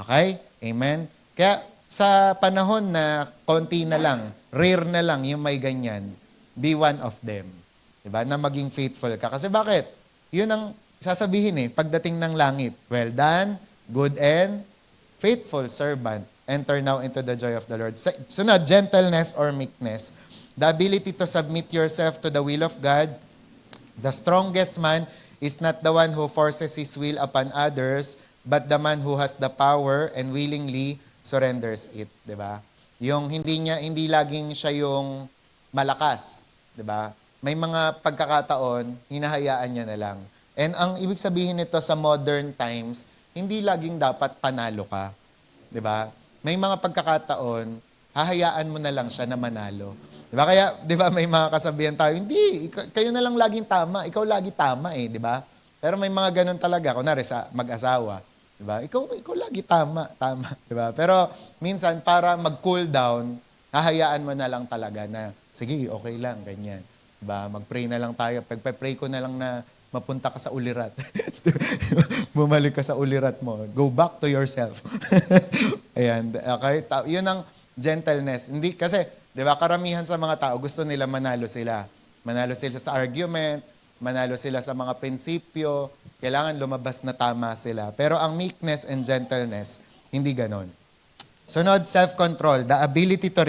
Okay? Amen? Kaya sa panahon na konti na lang, rare na lang yung may ganyan, be one of them. Diba? Na maging faithful ka. Kasi bakit? Yun ang sasabihin pagdating ng langit, well done, good and faithful servant. Enter now into the joy of the Lord. Sunod, gentleness or meekness. The ability to submit yourself to the will of God. The strongest man is not the one who forces his will upon others, but the man who has the power and willingly surrenders it. Diba? Yung hindi laging siya yung malakas. Diba? May mga pagkakataon, hinahayaan niya na lang. And ang ibig sabihin nito sa modern times, hindi laging dapat panalo ka. 'Di ba? May mga pagkakataon, hahayaan mo na lang siya na manalo. 'Di ba? Kaya 'di ba may mga kasabihan tayo, hindi, kayo na lang laging tama, ikaw lagi tama 'di ba? Pero may mga ganun talaga, kunwari sa mag-asawa, 'di ba? Ikaw lagi tama, 'di ba? Pero minsan para mag-cool down, hahayaan mo na lang talaga na sige, okay lang, ganyan. 'Di ba? Mag-pray na lang tayo. Pagpe-pray ko na lang na mapunta ka sa ulirat. Bumalik ka sa ulirat mo. Go back to yourself. Ayan. Okay? Yun ang gentleness. Hindi, kasi, di ba, karamihan sa mga tao, gusto nila manalo sila. Manalo sila sa argument, manalo sila sa mga prinsipyo, kailangan lumabas na tama sila. Pero ang meekness and gentleness, hindi ganon. Sunod, self-control. The ability to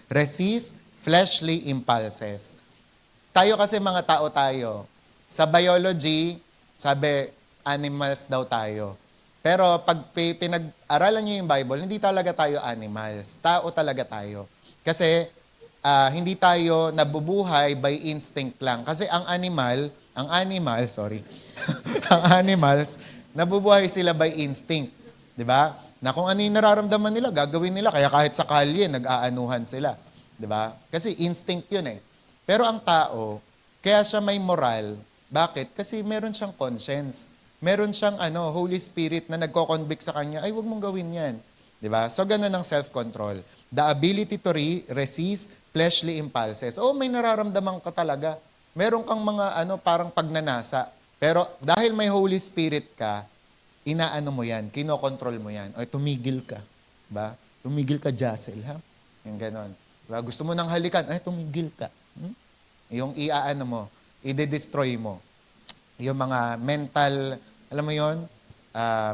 resist fleshly impulses. Tayo kasi mga tao tayo. Sa biology, sabi, animals daw tayo. Pero pag pinag-aralan nyo yung Bible, hindi talaga tayo animals. Tao talaga tayo. Kasi hindi tayo nabubuhay by instinct lang. Kasi ang animals, nabubuhay sila by instinct. Di ba? Na kung ano yung nararamdaman nila, gagawin nila. Kaya kahit sa kalye, nag-aanuhan sila. Di ba? Kasi instinct yun Pero ang tao, kaya siya may moral. Bakit? Kasi meron siyang conscience. Meron siyang Holy Spirit na nagko-convict sa kanya, ay, wag mong gawin yan. Di ba? So, ganun ang self-control. The ability to resist fleshly impulses. Oh, may nararamdaman ka talaga. Meron kang mga parang pagnanasa. Pero dahil may Holy Spirit ka, inaano mo yan, kinokontrol mo yan. O, tumigil ka. Diba? Tumigil ka, Jassel, ha? Yung ganon. Diba? Gusto mo nang halikan, ay, tumigil ka. Yung iaano mo, i-destroy mo. Yung mga mental, alam mo yon,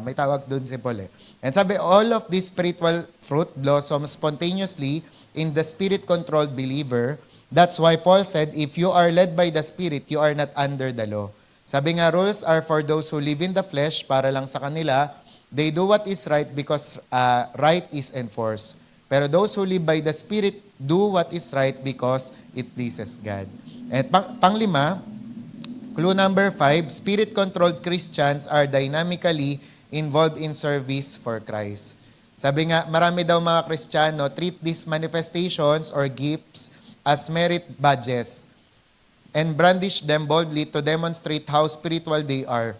may tawag doon si Paul eh. And sabi, all of this spiritual fruit blossoms spontaneously in the Spirit-controlled believer. That's why Paul said, if you are led by the Spirit, you are not under the law. Sabi nga, rules are for those who live in the flesh, para lang sa kanila. They do what is right because right is enforced. Pero those who live by the Spirit do what is right because it pleases God. And panglima, clue number 5, Spirit-controlled Christians are dynamically involved in service for Christ. Sabi nga, marami daw mga Kristiyano treat these manifestations or gifts as merit badges and brandish them boldly to demonstrate how spiritual they are.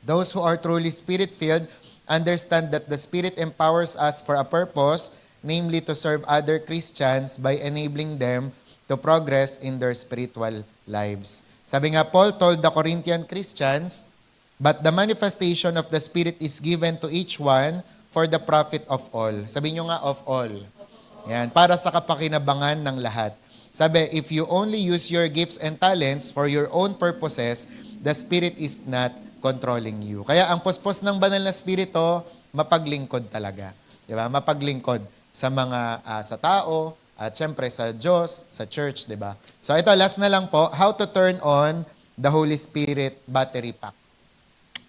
Those who are truly Spirit-filled understand that the Spirit empowers us for a purpose, namely to serve other Christians by enabling them to progress in their spiritual lives. Sabi nga, Paul told the Corinthian Christians, but the manifestation of the Spirit is given to each one for the profit of all. Sabi nyo nga, of all. Yan, para sa kapakinabangan ng lahat. Sabi, if you only use your gifts and talents for your own purposes, the Spirit is not controlling you. Kaya ang puspos ng banal na Spirito, mapaglingkod talaga. Diba? Mapaglingkod sa mga, sa tao, at syempre sa Diyos, sa church, di ba? So ito, last na lang po, how to turn on the Holy Spirit battery pack.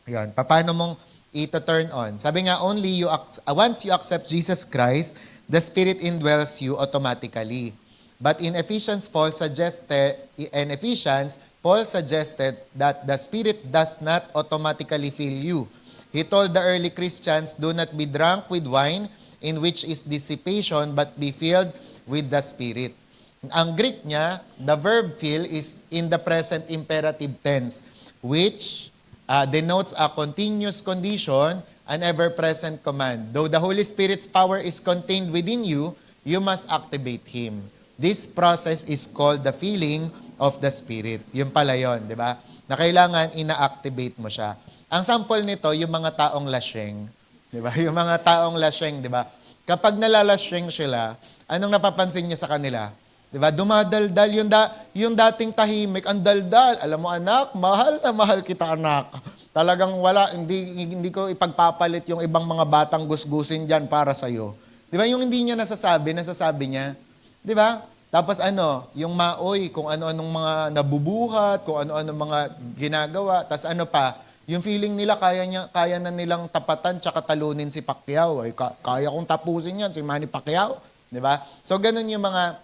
Yan, paano mong ito-turn on? Sabi nga, once you accept Jesus Christ, the Spirit indwells you automatically. But in Ephesians, Paul suggested that the Spirit does not automatically fill you. He told the early Christians, do not be drunk with wine, in which is dissipation, but be filled with the Spirit. Ang Greek niya, the verb fill is in the present imperative tense, which denotes a continuous condition, an ever-present command. Though the Holy Spirit's power is contained within you, you must activate Him. This process is called the filling of the Spirit. Yung pala yun, di ba? Na kailangan ina-activate mo siya. Ang sample nito, yung mga taong lasyeng. Di ba? Yung mga taong lasyeng, di ba? Kapag nalalasyeng sila, anong napapansin niya sa kanila? Diba? Dumadaldal. Yung dating tahimik, ang daldal. Alam mo anak, mahal na mahal kita anak. Talagang wala, hindi ko ipagpapalit yung ibang mga batang gusgusin dyan para sa'yo. Diba? Yung hindi niya nasasabi niya. Diba? Tapos yung maoy, kung ano-anong mga nabubuhat, kung ano-anong mga ginagawa. Tapos yung feeling nila kaya na nilang tapatan tsaka talunin si Pacquiao. Ay, kaya kong tapusin yan, si Manny Pacquiao. Diba? So, ganun yung mga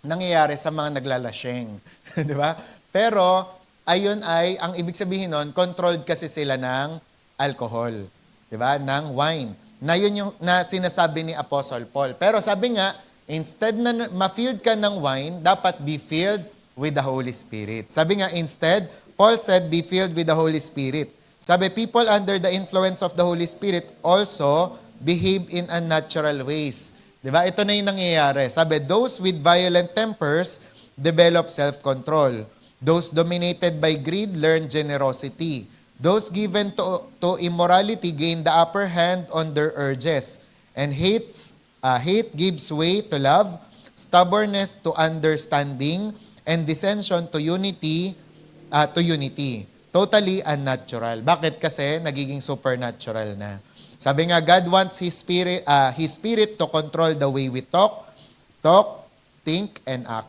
nangyayari sa mga naglalasyeng. Diba? Pero, ang ibig sabihin nun, controlled kasi sila ng alcohol. Diba? Ng wine. Na yun yung sinasabi ni Apostle Paul. Pero sabi nga, instead na ma-filled ka ng wine, dapat be filled with the Holy Spirit. Sabi nga, instead, Paul said, be filled with the Holy Spirit. Sabi, people under the influence of the Holy Spirit also behave in unnatural ways. Diba? Ito na yung nangyayari. Sabi, those with violent tempers develop self-control. Those dominated by greed learn generosity. Those given to immorality gain the upper hand on their urges. And hate gives way to love, stubbornness to understanding, and dissension to unity. Totally unnatural. Bakit? Kasi nagiging supernatural na. Sabi nga, God wants His Spirit to control the way we talk, think, and act.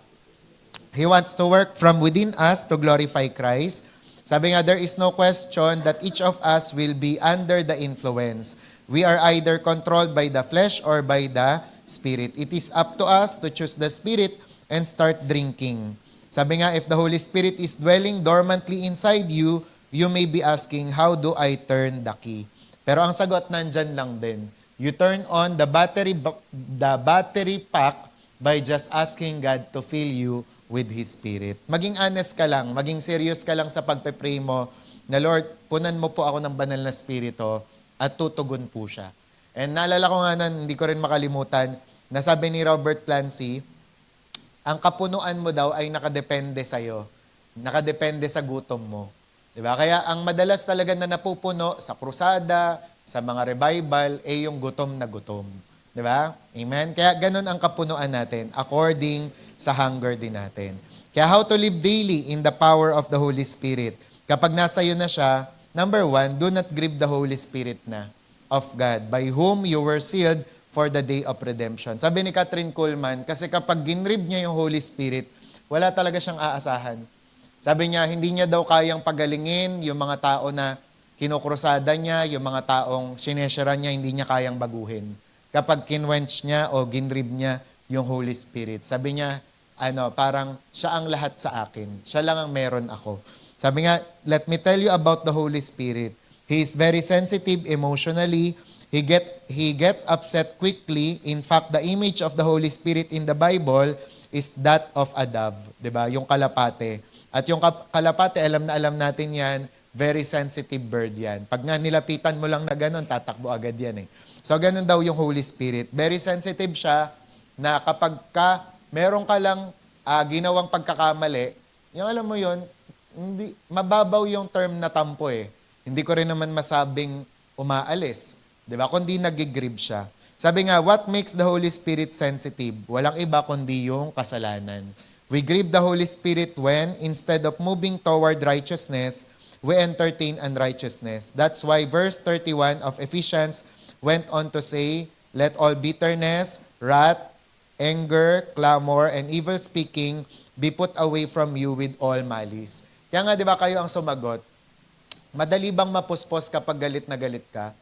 He wants to work from within us to glorify Christ. Sabi nga, there is no question that each of us will be under the influence. We are either controlled by the flesh or by the Spirit. It is up to us to choose the Spirit and start drinking. Sabi nga, if the Holy Spirit is dwelling dormantly inside you, you may be asking, how do I turn the key? Pero ang sagot nandyan lang din. You turn on the battery pack by just asking God to fill you with His Spirit. Maging honest ka lang, maging serious ka lang sa pagpe-pray mo na, Lord, punan mo po ako ng banal na Spirito at tutugon po siya. And naalala ko nga nun, hindi ko rin makalimutan, na sabi ni Robert Clancy, ang kapunuan mo daw ay nakadepende sa'yo. Nakadepende sa gutom mo. Diba? Kaya ang madalas talaga na napupuno sa krusada, sa mga revival, yung gutom na gutom. Diba? Amen? Kaya ganun ang kapunuan natin, according sa hunger din natin. Kaya how to live daily in the power of the Holy Spirit. Kapag nasa iyo na siya, number 1, do not grieve the Holy Spirit na of God, by whom you were sealed for the day of redemption. Sabi ni Catherine Kuhlman, kasi kapag ginrib niya yung Holy Spirit, wala talaga siyang aasahan. Sabi niya, hindi niya daw kayang pagalingin yung mga tao na kinukrusada niya, yung mga taong sineshera niya, hindi niya kayang baguhin. Kapag kinwench niya o ginrib niya yung Holy Spirit. Sabi niya, parang siya ang lahat sa akin. Siya lang ang meron ako. Sabi nga, let me tell you about the Holy Spirit. He is very sensitive emotionally. He gets upset quickly. In fact, the image of the Holy Spirit in the Bible is that of a dove. Diba? Yung kalapate. At yung kalapate, alam na alam natin yan, very sensitive bird yan. Pag nga nilapitan mo lang na ganun, tatakbo agad yan eh. So ganun daw yung Holy Spirit. Very sensitive siya na kapag meron ka lang ginawang pagkakamali, yung alam mo yun, hindi, mababaw yung term na tampo eh. Hindi ko rin naman masabing umaalis. Diba? Kundi nag-grieve siya. Sabi nga, what makes the Holy Spirit sensitive? Walang iba kundi yung kasalanan. We grieve the Holy Spirit when, instead of moving toward righteousness, we entertain unrighteousness. That's why verse 31 of Ephesians went on to say, let all bitterness, wrath, anger, clamor, and evil speaking be put away from you with all malice. Kaya nga, di ba kayo ang sumagot? Madali bang mapuspos kapag galit na galit ka?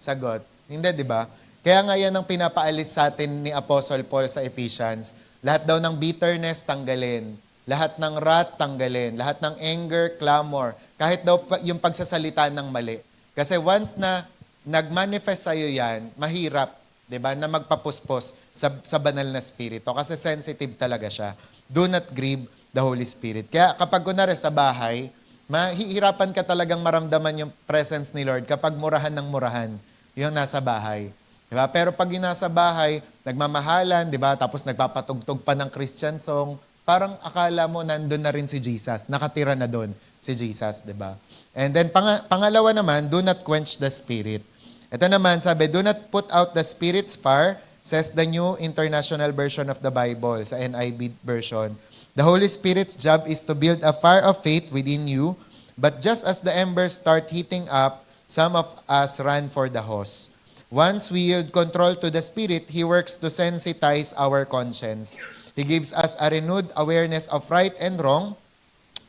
Sagot. Hindi, di ba? Kaya nga yan ang pinapaalis sa atin ni Apostle Paul sa Ephesians. Lahat daw ng bitterness, tanggalin. Lahat ng wrath, tanggalin. Lahat ng anger, clamor. Kahit daw yung pagsasalita ng mali. Kasi once na nag-manifest sa'yo yan, mahirap, di ba, na magpapuspos sa banal na spirito. Kasi sensitive talaga siya. Do not grieve the Holy Spirit. Kaya kapag kunwari sa bahay, mahihirapan ka talagang maramdaman yung presence ni Lord kapag murahan ng murahan yung nasa bahay. Diba? Pero pag yung nasa bahay, nagmamahalan, diba? Tapos nagpapatugtog pa ng Christian song, parang akala mo nandun na rin si Jesus, nakatira na doon si Jesus, diba? And then pangalawa naman, do not quench the Spirit. Ito naman, sabi, do not put out the Spirit's fire, says the New International Version of the Bible, sa NIV version. The Holy Spirit's job is to build a fire of faith within you, but just as the embers start heating up, some of us run for the hose. Once we yield control to the Spirit, He works to sensitize our conscience. He gives us a renewed awareness of right and wrong.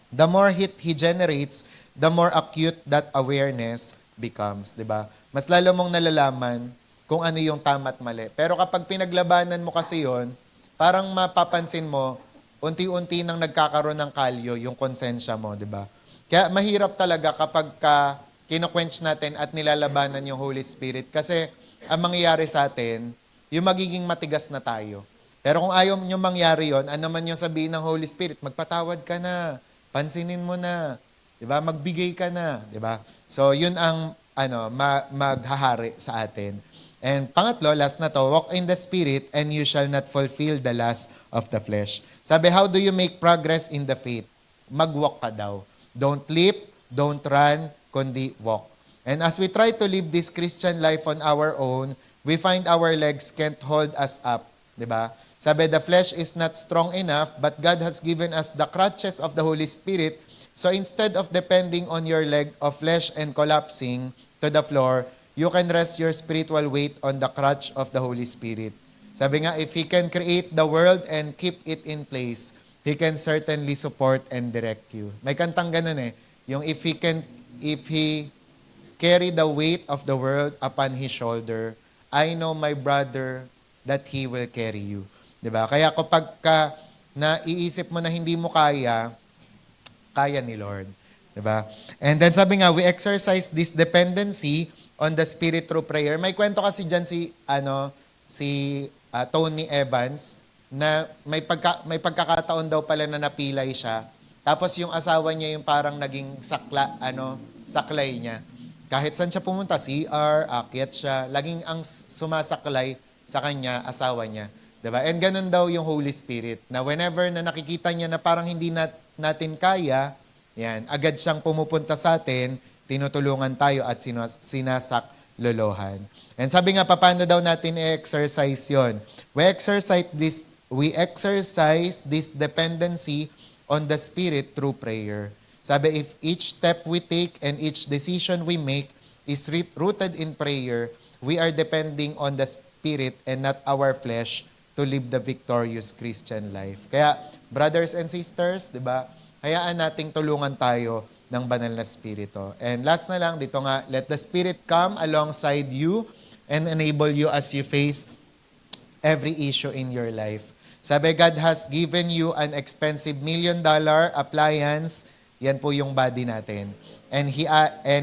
The more heat He generates, the more acute that awareness becomes. Diba? Mas lalo mong nalalaman kung ano yung tama at mali. Pero kapag pinaglabanan mo kasi yon, parang mapapansin mo, unti-unti nang nagkakaroon ng kalyo yung konsensya mo, di ba? Kaya mahirap talaga kapag kino-quench natin at nilalabanan yung Holy Spirit kasi ang mangyayari sa atin, yung magiging matigas na tayo. Pero kung ayaw nyo mangyari yon, ano man yung sabihin ng Holy Spirit, magpatawad ka na, pansinin mo na, di ba? Magbigay ka na, di ba? So yun ang maghahari sa atin. And pangatlo, last na to, walk in the Spirit and you shall not fulfill the lust of the flesh. Sabi, how do you make progress in the faith? Mag-walk ka daw. Don't leap, don't run, kundi walk. And as we try to live this Christian life on our own, we find our legs can't hold us up. Diba? Sabi, the flesh is not strong enough, but God has given us the crutches of the Holy Spirit. So instead of depending on your leg of flesh and collapsing to the floor, you can rest your spiritual weight on the crutch of the Holy Spirit. Sabi nga, if He can create the world and keep it in place, He can certainly support and direct you. May kantang ganun eh. Yung if He carry the weight of the world upon His shoulder, I know my brother that He will carry you. Diba? Kaya kapag naiisip mo na hindi mo kaya ni Lord. Diba? And then sabi nga, we exercise this dependency on the Spirit through prayer. May kwento kasi dyan si Tony Evans na may pagkakataon daw pala na napilay siya. Tapos yung asawa niya yung parang naging saklay niya. Kahit saan siya pumunta, CR, akyat siya, laging ang sumasaklay sa kanya, asawa niya. Diba? And ganun daw yung Holy Spirit, na whenever na nakikita niya na parang hindi natin kaya, yan, agad siyang pumupunta sa atin, tinutulungan tayo at sinasaklolohan. And sabi nga, paano daw natin i-exercise yon? We exercise this dependency on the Spirit through prayer. Sabi, if each step we take and each decision we make is rooted in prayer, we are depending on the Spirit and not our flesh to live the victorious Christian life. Kaya, brothers and sisters, di ba, hayaan nating tulungan tayo ng banal na Spirito. And last na lang, dito nga, let the Spirit come alongside you and enable you as you face every issue in your life. Sabi, God has given you an expensive $1 million appliance. Yan po yung body natin. And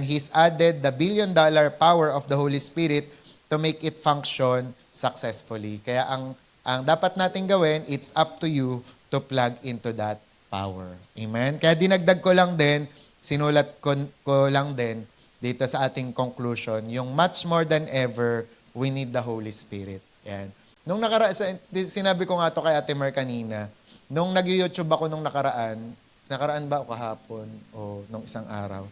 He's added the $1 billion power of the Holy Spirit to make it function successfully. Kaya ang dapat natin gawin, it's up to you to plug into that power. Amen? Kaya dinagdag ko lang din, sinulat ko lang din dito sa ating conclusion, yung much more than ever, we need the Holy Spirit. Yan. Nung sinabi ko nga to kay Ate Mer kanina, nung nag-YouTube ako nung nakaraan ba o kahapon o nung isang araw,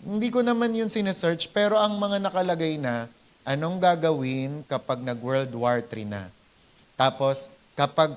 hindi ko naman yun sinesearch, pero ang mga nakalagay na, anong gagawin kapag nag-World War III na? Tapos, kapag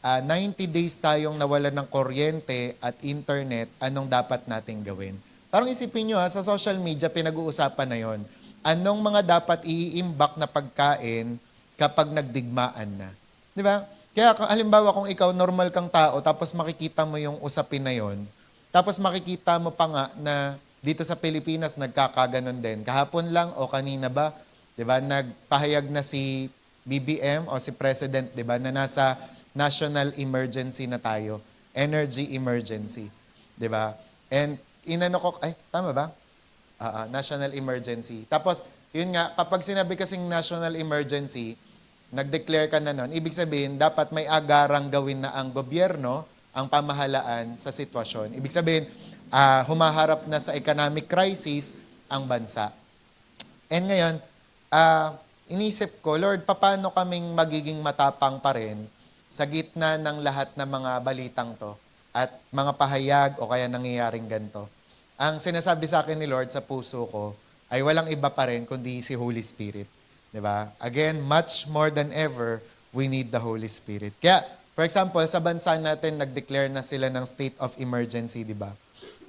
90 days tayong nawalan ng kuryente at internet, anong dapat nating gawin? Parang isipin nyo sa social media, pinag-uusapan na yon. Anong mga dapat i-imbak na pagkain kapag nagdigmaan na? Di ba? Kaya halimbawa kung ikaw normal kang tao, tapos makikita mo yung usapin na yon, tapos makikita mo pa nga na dito sa Pilipinas nagkakaganon din. Kahapon lang o kanina ba, 'di ba, nagpahayag na si BBM o si President, 'di ba, na nasa national emergency na tayo, energy emergency, 'di ba? And tama ba? National emergency. Tapos, yun nga, kapag sinabi kasing national emergency, nag-declare ka na nun, ibig sabihin, dapat may agarang gawin na ang gobyerno, ang pamahalaan sa sitwasyon. Ibig sabihin, humaharap na sa economic crisis ang bansa. And ngayon, inisip ko, Lord, paano kaming magiging matapang pa rin sa gitna ng lahat ng mga balitang to at mga pahayag o kaya nangyayaring ganito? Ang sinasabi sa akin ni Lord sa puso ko ay walang iba pa rin kundi si Holy Spirit. Diba? Again, much more than ever, we need the Holy Spirit. Kaya, for example, sa bansa natin, nag-declare na sila ng state of emergency, diba?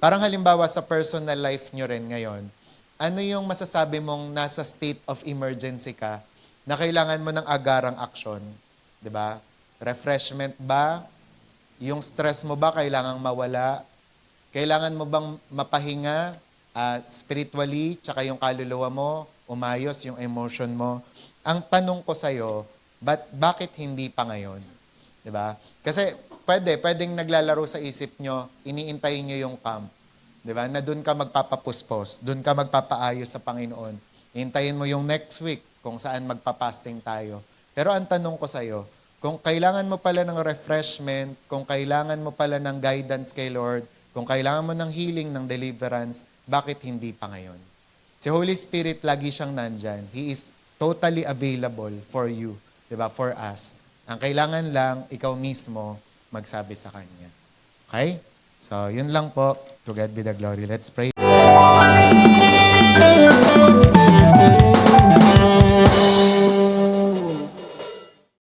Parang halimbawa sa personal life nyo rin ngayon, ano yung masasabi mong nasa state of emergency ka na kailangan mo ng agarang aksyon? Diba? Refreshment ba? Yung stress mo ba kailangang mawala? Kailangan mo bang mapahinga spiritually, tsaka yung kaluluwa mo, umayos yung emotion mo. Ang tanong ko sa'yo, bakit hindi pa ngayon? Diba? Kasi pwedeng naglalaro sa isip nyo, iniintay nyo yung camp. Diba? Na doon ka magpapapuspos, doon ka magpapaayos sa Panginoon. Hintayin mo yung next week kung saan magpapasting tayo. Pero ang tanong ko sa'yo, kung kailangan mo pala ng refreshment, kung kailangan mo pala ng guidance kay Lord, kung kailangan mo ng healing, ng deliverance, bakit hindi pa ngayon? Si Holy Spirit, lagi siyang nandyan. He is totally available for you, diba? For us. Ang kailangan lang, ikaw mismo magsabi sa Kanya. Okay? So, yun lang po. To God be the glory. Let's pray.